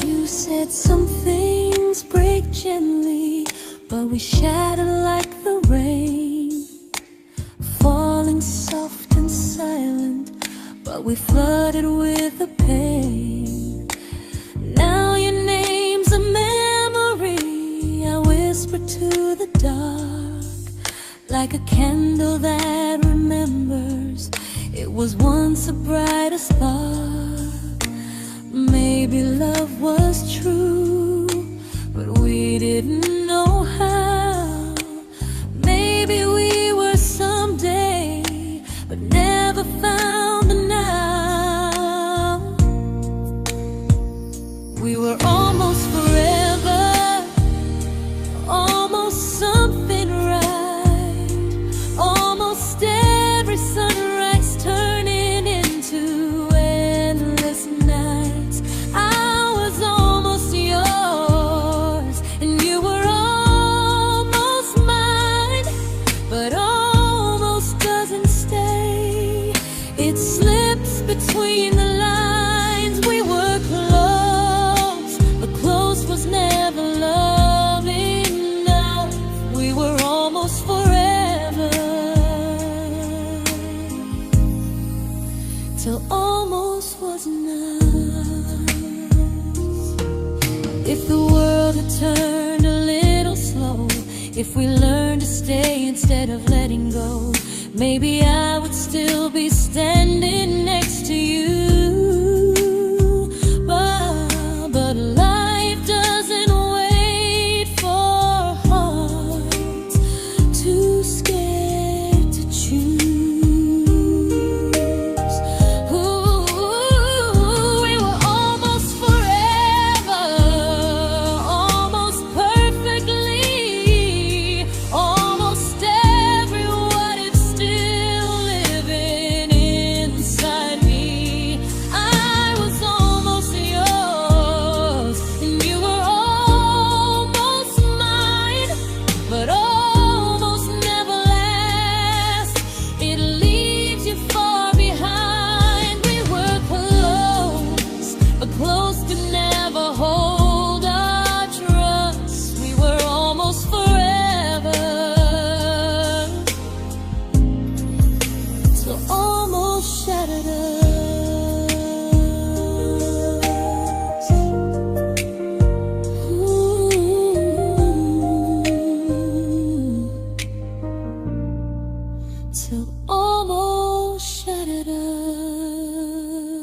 You said some things break gently, but we shatter like the rain, falling soft and silent, but we flooded with the pain. Now your name's a memory I whisper to the dark, like a candle that remembers it was once a brighter spark. Maybe love was true, but we didn't know how. Maybe we were someday, but never found the now. We were almost forever, almost something right, almost every sunrise turning into endless nights. I was almost yours, and you were almost mine, but almost doesn't stay. It slips between the lines. We were close, but close was never love enough. We were almost forever, till almost was enough. If the world had turned a little slow, if we learned to stay instead of letting go, maybe I would still be standing next to you. But life doesn't wait.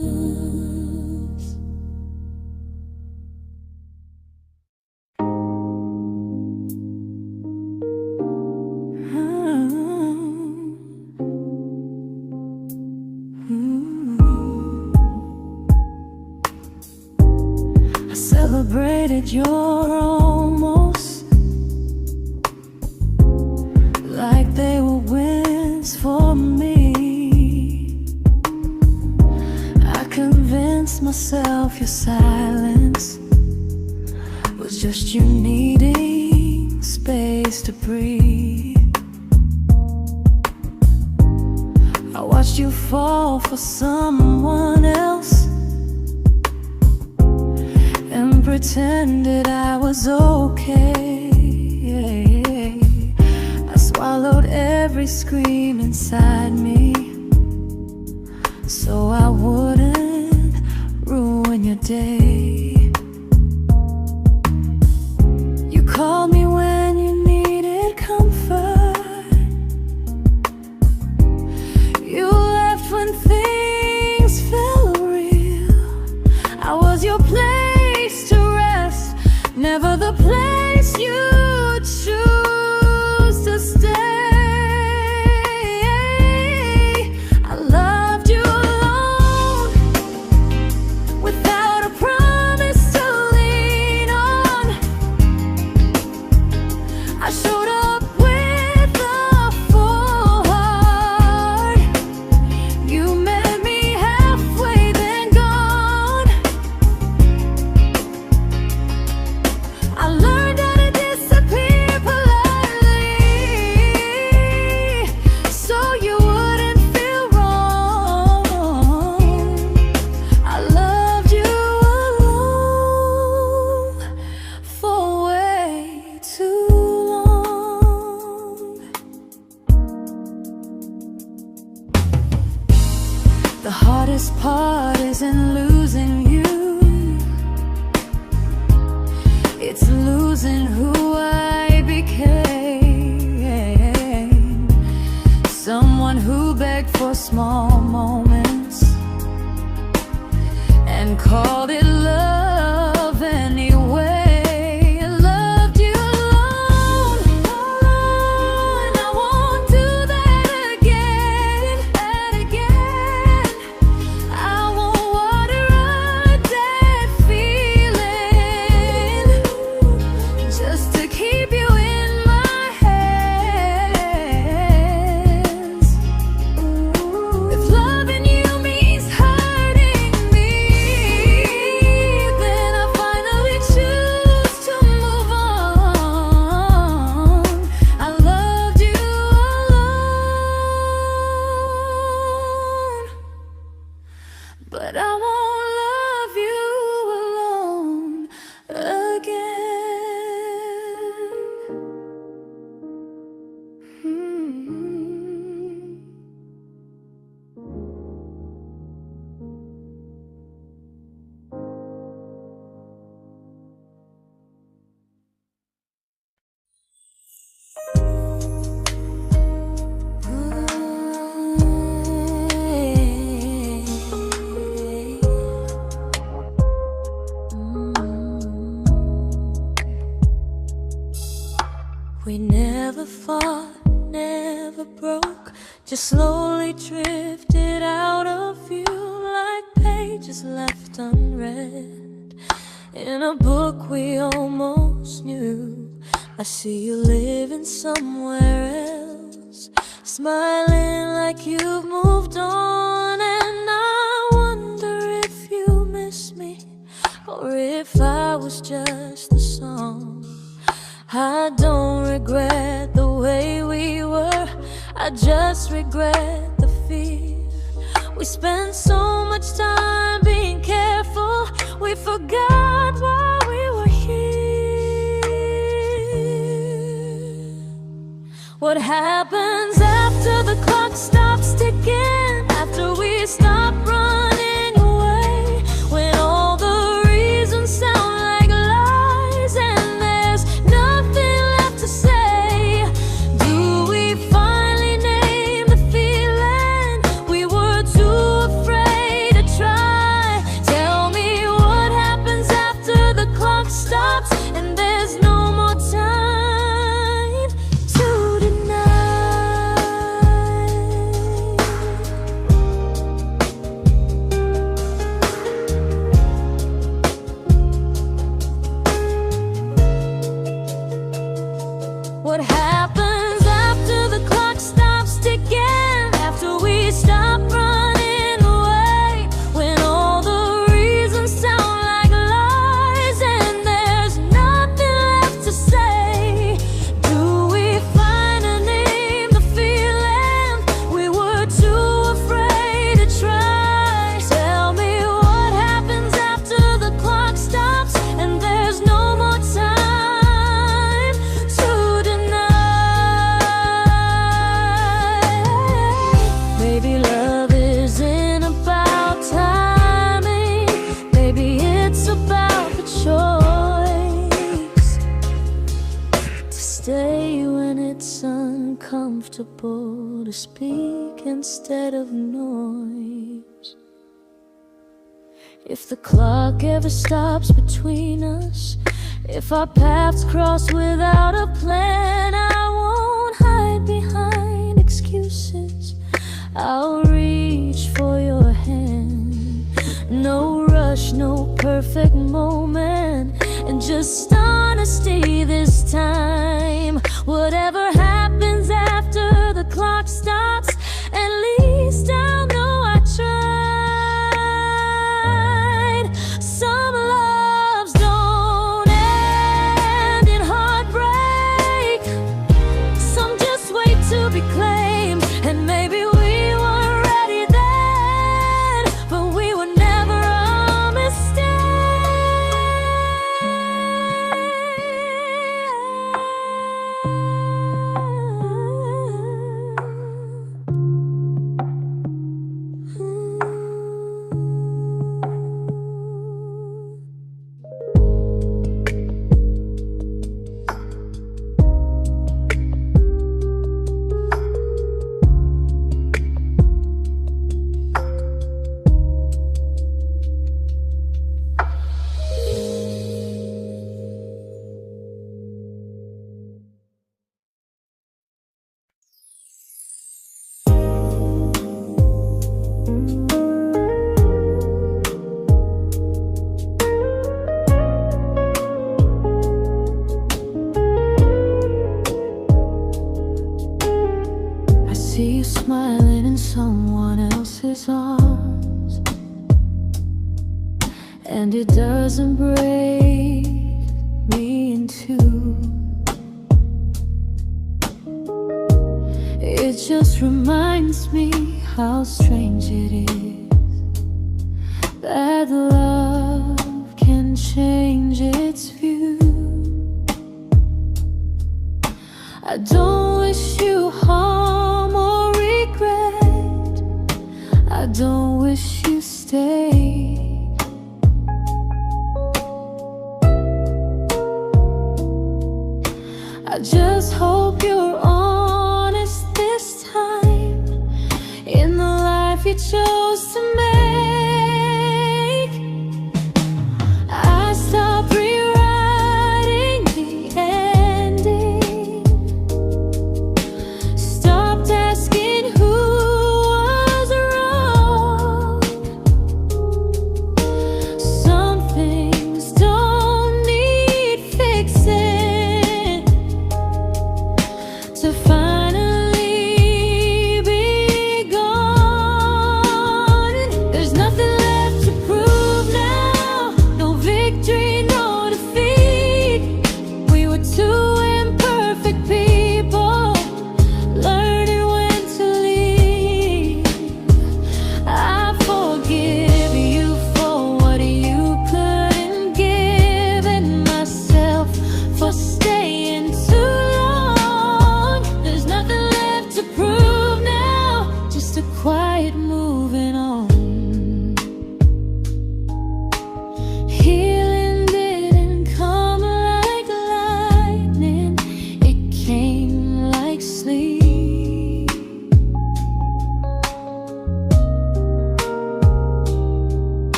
I celebrated your almost like they were wins for me. I convinced myself your silence was just you needing space to breathe. I watched you fall for someone else and pretended I was okay. I swallowed every scream inside me so I wouldn't ruin your day. You called me when you needed comfort. You left when things felt real. I was your place to rest, never the place you choose to stay. I loved you alone, without a promise to lean on. I showed up with a full heart. You met me halfway, then gone. I learned how to disappear politely, so you wouldn't feel wrong. I loved you alone for way too long. The hardest part isn't losing you, it's losing who I became. Someone who begged for small moments and called it love anyway. I loved you alone, and I won't do that again, I won't water a dead feeling just to keep you in my hands. If loving you means hurting me, then I finally choose to move on. I loved you alone, but I won't love you alone again. We never fought, never broke, just slowly drifted out of view like pages left unread in a book we almost knew. I see you living somewhere else, smiling like you've moved on, and I wonder if you miss me or if I was just a song. I don't regret the way we were, I just regret the fear. We spent so much time being careful, we forgot why we were here. What happens after the clock stops ticking, after we stop running away, when all the reasons sound like lies and there's nothing left to say? Do we finally name the feeling we were too afraid to try? comfortable to speak instead of noise. If the clock ever stops between us, if our paths cross without a plan, I won't hide behind excuses. I'll reach for your hand. No rush, no perfect moment, and just honesty this time. Whatever happens after the clock stops, at least I'll know I tried. Some loves don't end in heartbreak, some just wait to be claimed. And maybe we weren't ready then, but we were never a mistake. I see you smiling in someone else's arms, and it doesn't break me in two. It just reminds me how strange it is that love can change its view. I don't wish you harm or regret, I don't wish you stayed. I just hope you're honest this time in the life you chose to make. I stopped rewriting the ending, stopped asking who was wrong. Some things don't need fixing,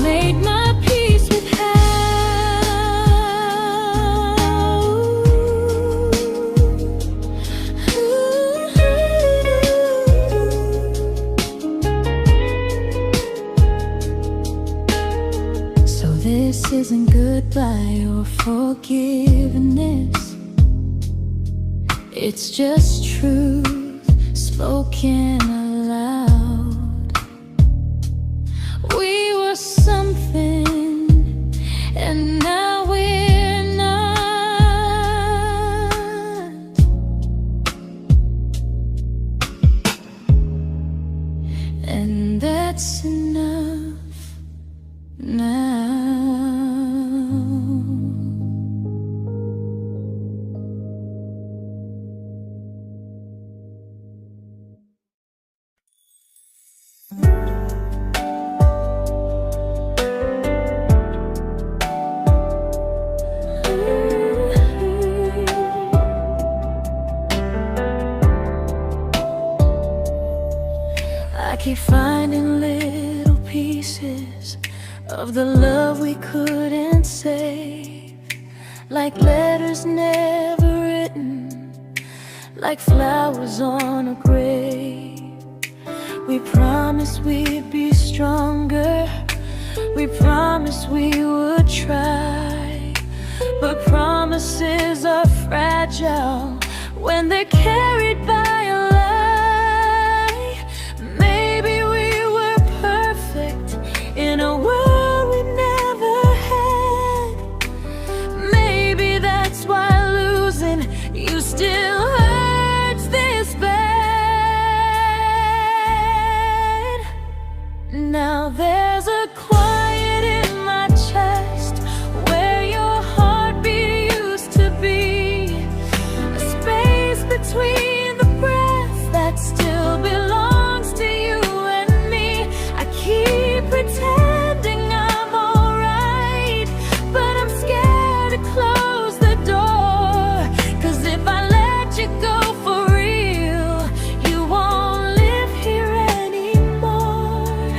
made my peace with how. So this isn't goodbye or forgiveness, it's just truth spoken aloud. We were something, and now we're not. And that's enough now. I keep finding little pieces of the love we couldn't save, like letters never written, like flowers on a grave. We promised we'd be stronger, we promised we would try, but promises are fragile when they're carried by a lie. Maybe we were perfect in a world we never had. Maybe that's why losing you still hurts this bad. Now there's a quiet in my chest where your heartbeat used to be, a space between the breaths that still belongs to you and me. I keep pretending I'm alright, but I'm scared to close the door, 'cause if I let you go for real, you won't live here anymore.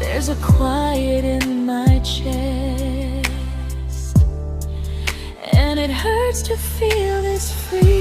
There's a quiet in my chest, and it hurts to feel this free.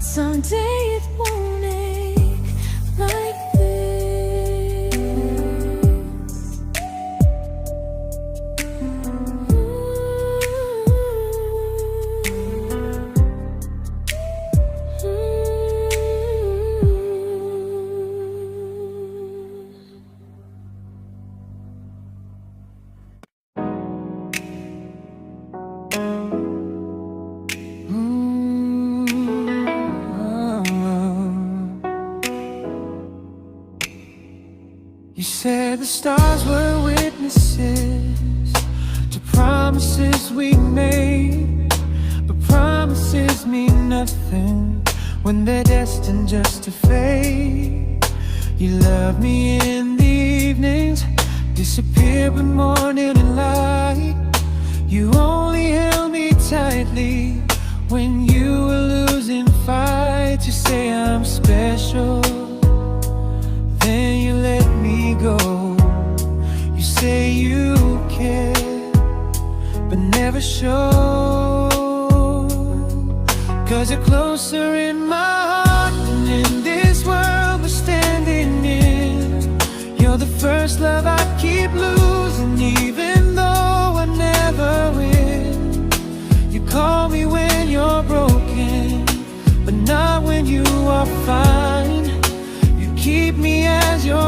Someday it won't ache like this. You said the stars were witnesses to promises we made, but promises mean nothing when they're destined just to fade. You love me in the evenings, disappear when morning and light. You only held me tightly when you were losing fights. You say I'm special, then you let me go. You say you care, but never show, 'cause you're closer in my heart than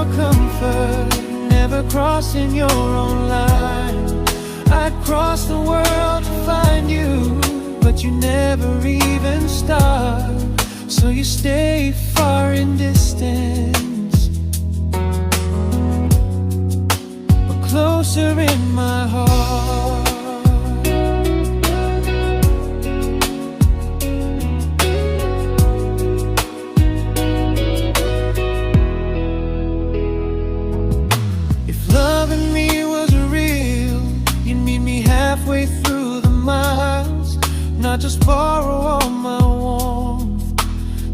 your comfort, never crossing your own line. I'd cross the world to find you, but you never even start. So you stay far in distance, but closer in my heart. Halfway through the miles, not just borrow all my warmth,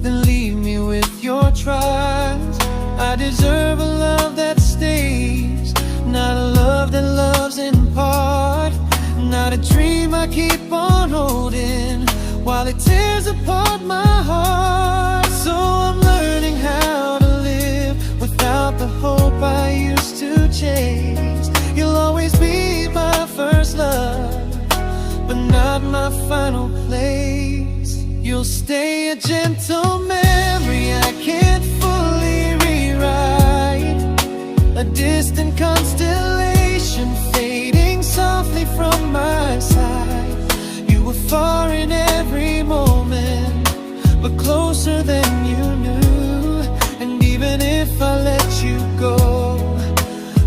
then leave me with your trials. I deserve a love that stays, not a love that loves in part, not a dream I keep on holding while it tears apart my heart. So I'm learning how to live without the hope I used to chase. You'll always be my first love, but not my final place. You'll stay a gentle memory I can't fully rewrite, a distant constellation fading softly from my side. You were far in every moment, but closer than you knew. And even if I let you go,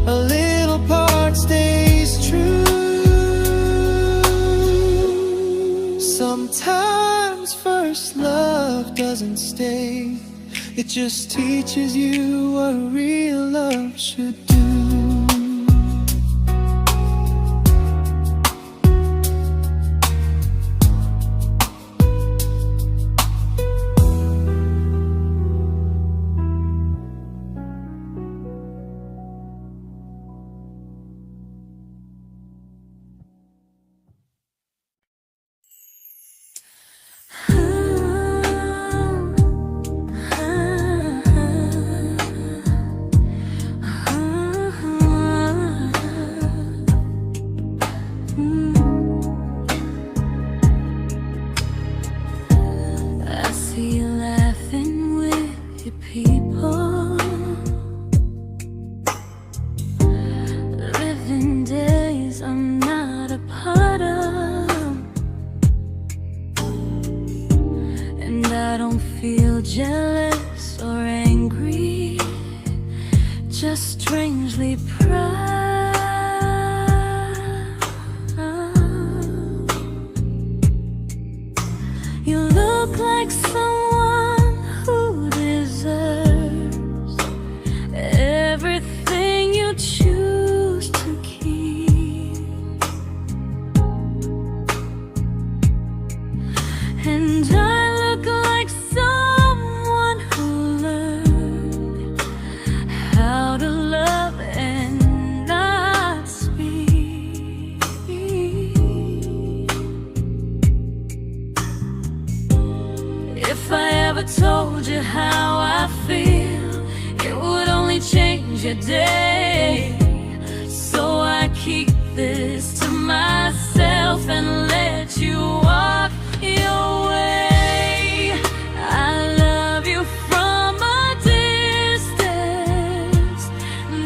a little part stays true. Sometimes first love doesn't stay, it just teaches you what real love should do. I don't feel jealous or angry, just strangely proud. You look like someone who deserves everything you choose to keep, and I look like someone who learned how to love and not speak. If I ever told you how I feel, it would only change your day. So I keep this to myself and let you walk your way. I love you from a distance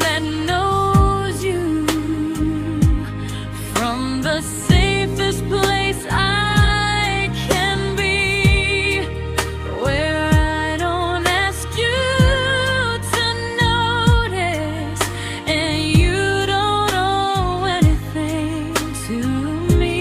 that knows you, from the safest place I can be, where I don't ask you to notice and you don't owe anything to me.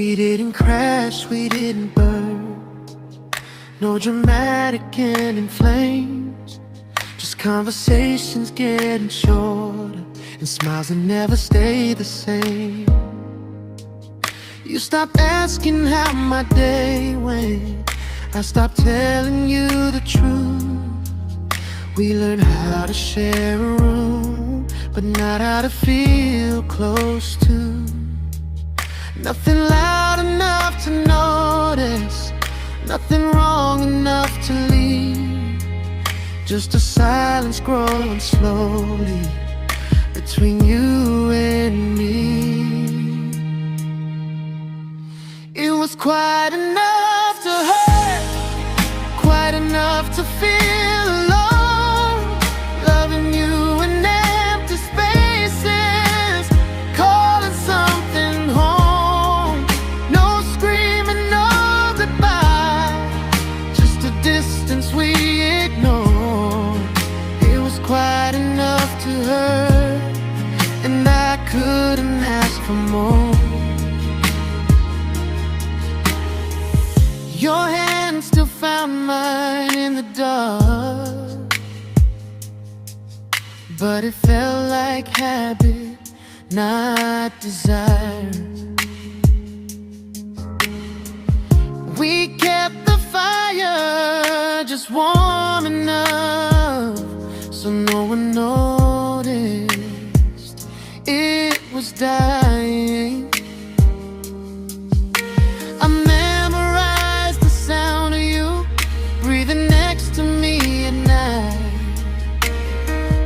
We didn't crash, we didn't burn. No dramatic ending flames, just conversations getting shorter and smiles that never stay the same. You stopped asking how my day went, I stopped telling you the truth. We learned how to share a room, but not how to feel close to. Nothing loud enough to notice, nothing wrong enough to leave. Just a silence growing slowly between you and me. It was quite enough to hurt, quite enough to feel alone. Loving you in empty spaces, calling something home. No screaming, no goodbye, just a distance we ignored. It was quite enough to hurt, and I couldn't ask for more. Your hand still found mine in the dark, but it felt like habit, not desire. We kept the fire just warm enough so no one noticed it was dying. I memorized the sound of you breathing next to me at night,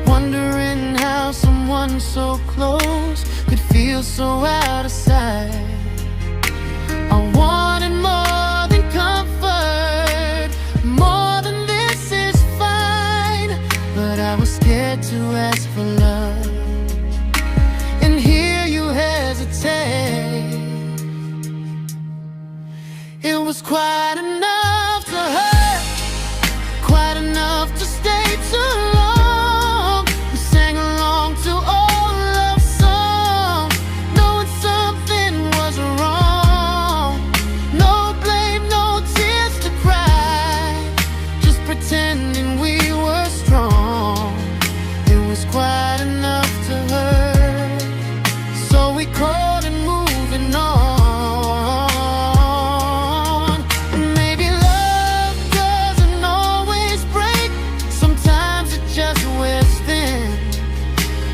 wondering how someone so close could feel so out of sight. I wanted more than comfort, more than this is fine, but I was scared to ask for love, and here you hesitate. It was quite enough to hurt, quite enough to stay too long. We sang along to old love songs, knowing something was wrong. No blame, no tears to cry, just pretending we were strong. It was quite enough to hurt, so we called and moving on.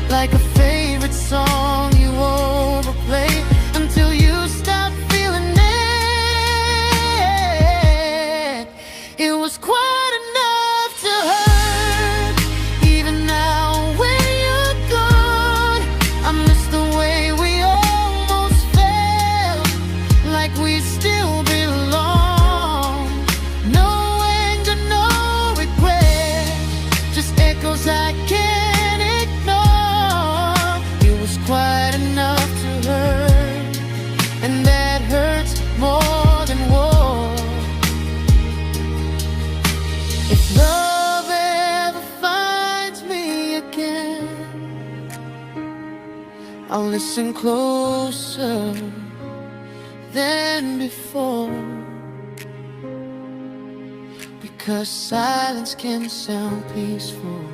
Like a favorite song you overplay until you stop feeling it. It was quite enough to hurt, even now when you're gone. I miss the way we almost felt, like we still belong. No anger, no regret, just echoes I can't ignore. Quite enough to hurt, and that hurts more than war. If love ever finds me again, I'll listen closer than before, because silence can sound peaceful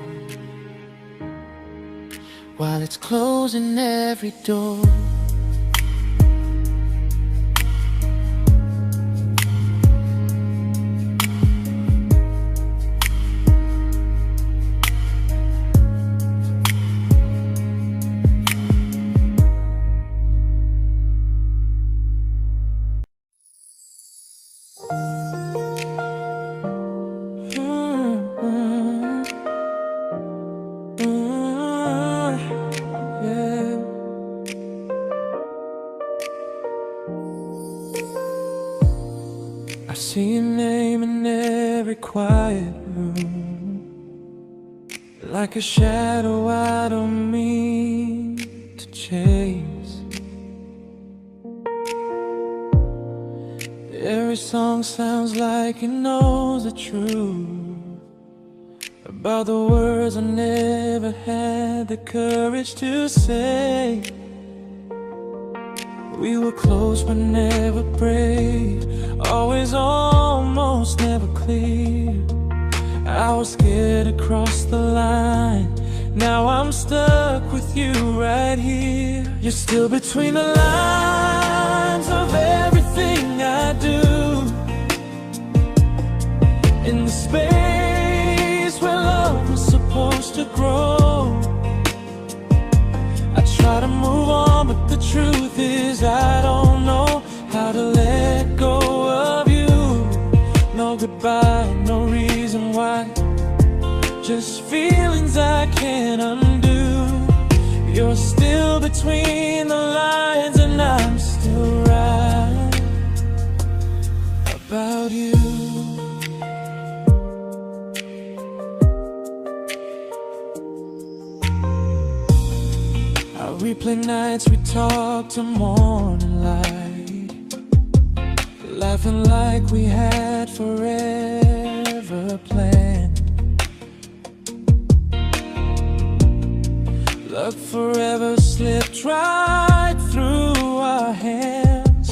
while it's closing every door. I see your name in every quiet room, like a shadow I don't mean to chase. Every song sounds like it knows the truth about the words I never had the courage to say. We were close but never brave, always almost, never clear. I was scared to cross the line, now I'm stuck with you right here. You're still between the lines of everything I do, in the space where love was supposed to grow. I try to move on, but the truth is I don't know how to let go of you. No goodbye, no reason why, just feelings I can't undo. You're still between the lines and I'm still right about you. I replay nights we talk to morning light, laughing like we had forever planned. Luck forever slipped right through our hands,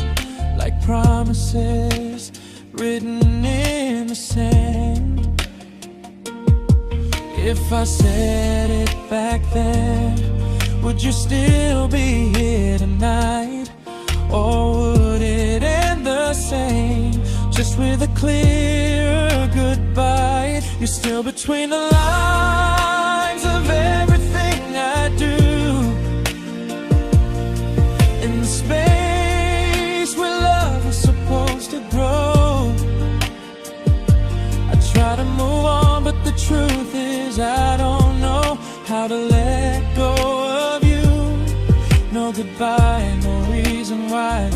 like promises written in the sand. If I said it back then, would you still be here tonight? Or would it end the same, just with a clear goodbye? You're still between the lines of everything I do, in the space where love is supposed to grow. I try to move on, but the truth is I don't know how to let go of you. No goodbye, no reason why,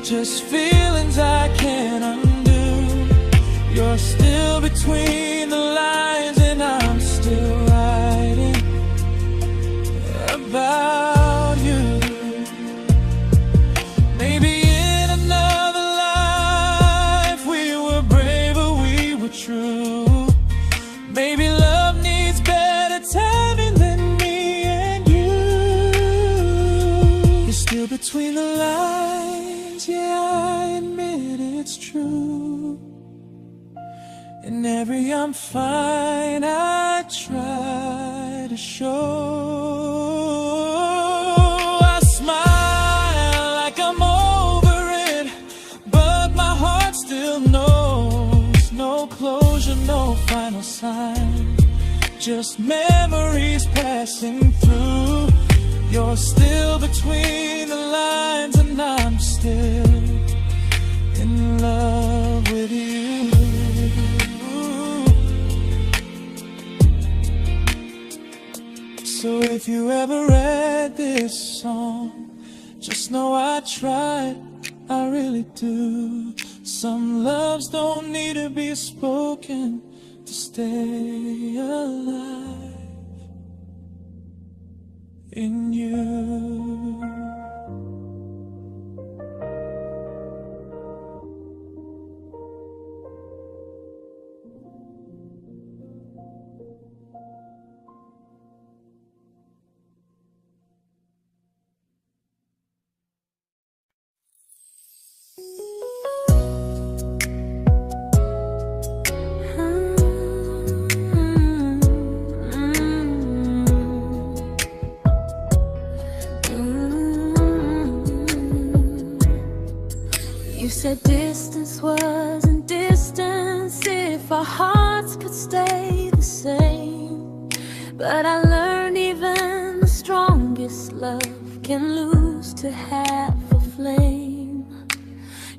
just feelings I can't undo. You're still between the lines and I'm still writing about you. Maybe in another life we were braver, we were true. Maybe love needs better timing than me and you. You're still between the lines, yeah, I admit it's true. In every I'm fine I try to show. I smile like I'm over it, but my heart still knows. No closure, no final sign, just memories passing through. You're still between the lines and I'm still in love with you. So if you ever read this song, just know I tried, I really do. Some loves don't need to be spoken to stay alive in you. You said distance wasn't distance if our hearts could stay the same. But I learned even the strongest love can lose to half a flame.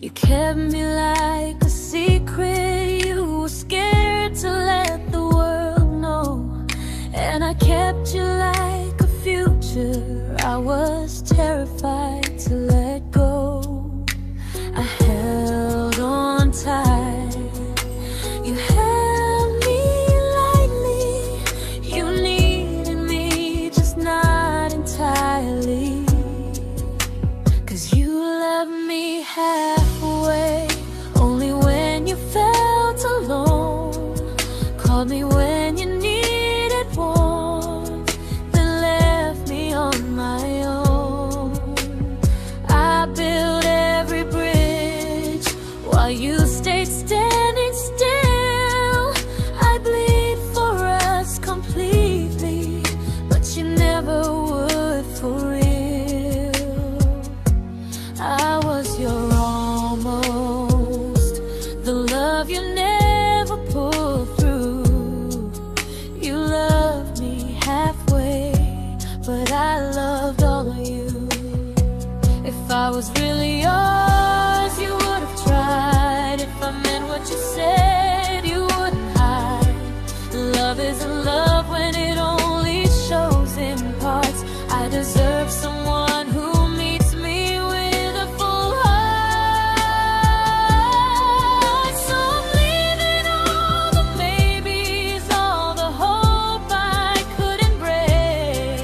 You kept me like a secret, you were scared to let the world know. And I kept you like a future, I was terrified to let go. I held on tight, you held me lightly. You needed me, just not entirely. 'Cause you loved me halfway, only when you felt alone. Called me when you needed warmth, then left me on my own. I while you stayed standing still. I bleed for us completely, but you never would for real. I was your almost, the love you never pulled through. You loved me halfway, but I loved all of you. If I was really yours, you would have tried. If I meant what you said, you wouldn't hide. Love isn't love when it only shows in parts. I deserve someone who meets me with a full heart. So I'm leaving all the maybes, all the hope I couldn't break.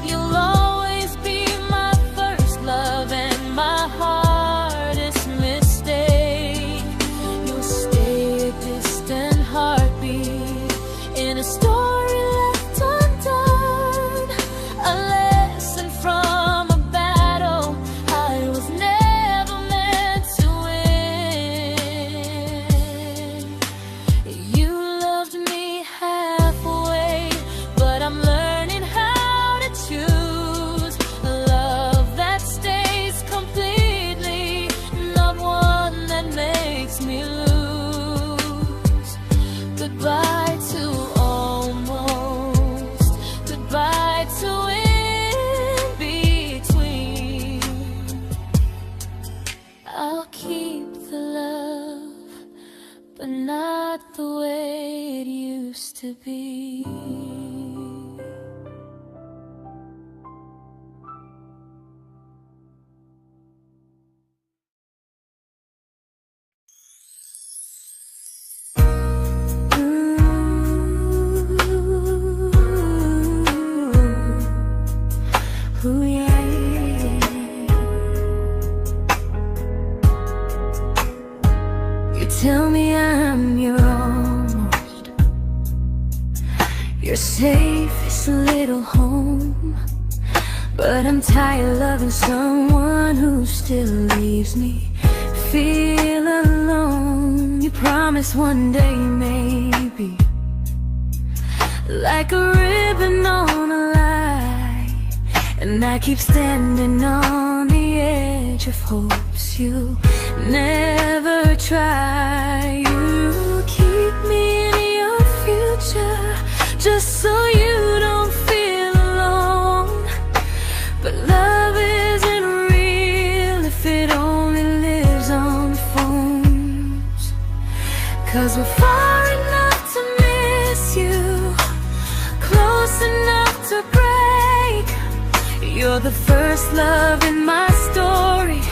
You'll always be my first love and my hardest mistake. You'll stay a distant heartbeat in a story left undone, a lesson from a battle I was never meant to win. You loved me halfway, but I'm learning how to choose a love that stays completely, not one that makes me lose. Goodbye to almost, goodbye to in between. I'll keep the love, but not the way it used to be. Ooh, yeah, you tell me I'm your almost, your safest little home, but I'm tired loving someone who still leaves me feel alone. You promise one day maybe, like a ribbon on a line, and I keep standing on the edge of hopes you never try. You keep me in your future just so you don't feel alone. But love isn't real if it only lives on phones. 'Cause we're far enough to miss you, close enough to break. You're the first love in my story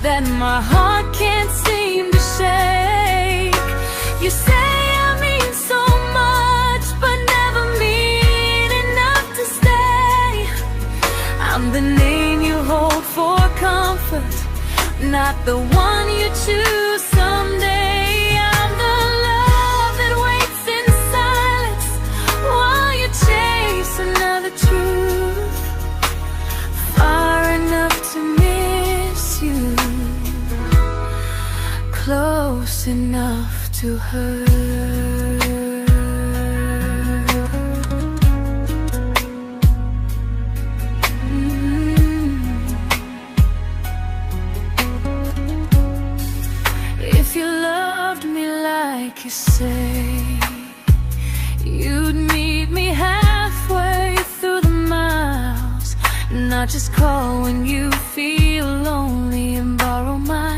that my heart can't seem to shake. You say I mean so much, but never mean enough to stay. I'm the name you hold for comfort, not the one you choose someday. I'm the love that waits in silence while you chase another truth. Far enough to miss you, close enough to hurt. If you loved me like you say, you'd meet me halfway through the miles, not just call when you feel lonely and borrow my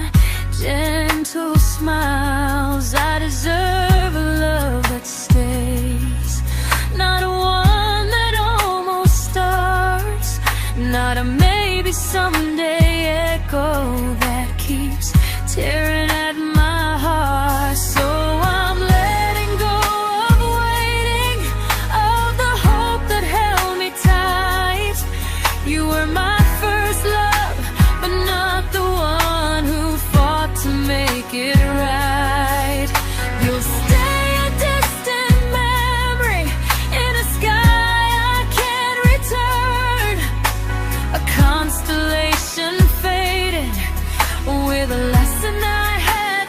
gentle smiles. I deserve a love that stays, not one that almost starts, not a maybe someday echo that keeps tearing at my heart. So I'm letting go of waiting, of the hope that held me tight. You were my first love, but not the one who fought to make it right. You'll stay a distant memory in a sky I can't return, a constellation faded with a lesson I had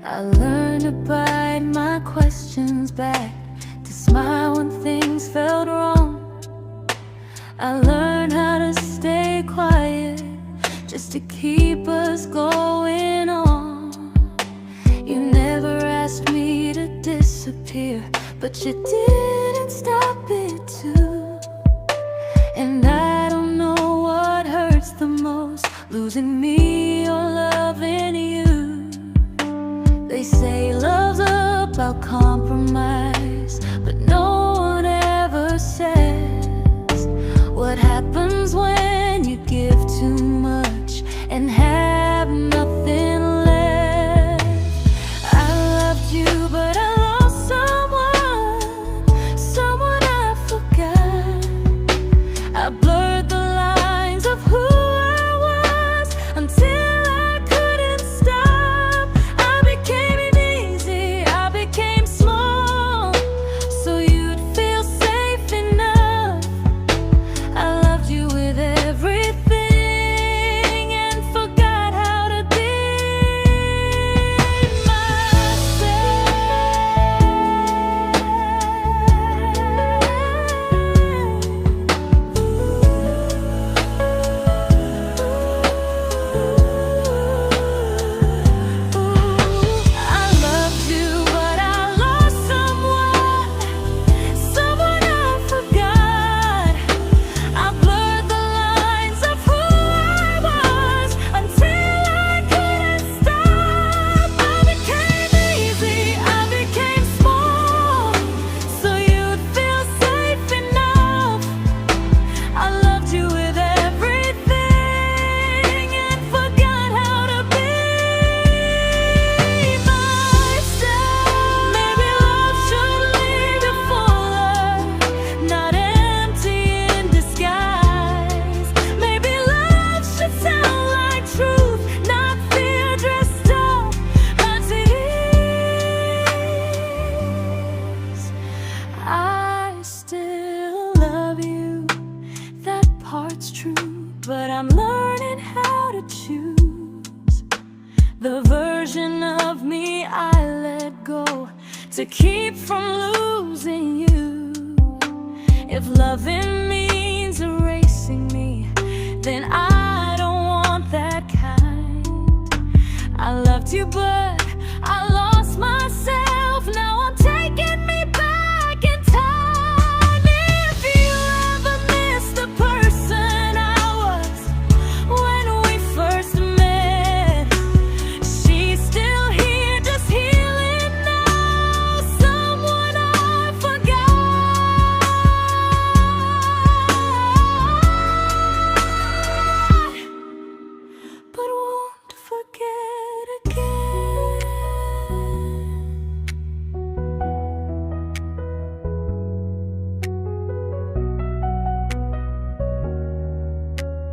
I learned to bite my questions back, to smile when things felt wrong. I learned how to stay quiet, just to keep us going on. You never asked me to disappear, but you didn't stop it too. And I don't know what hurts the most, losing me or loving you. They say love's about compromise, but no one ever says what happens when you give too much and have nothing left. I loved you, but I lost someone I forgot. I blurred the lines of who I was until I couldn't stop. I became easy, I became small, so you'd feel safe enough. I loved you with everything and forgot how to be but I'm learning how to choose the version of me I let go to keep from losing you. If loving means erasing me, then I don't want that kind. I loved you, but I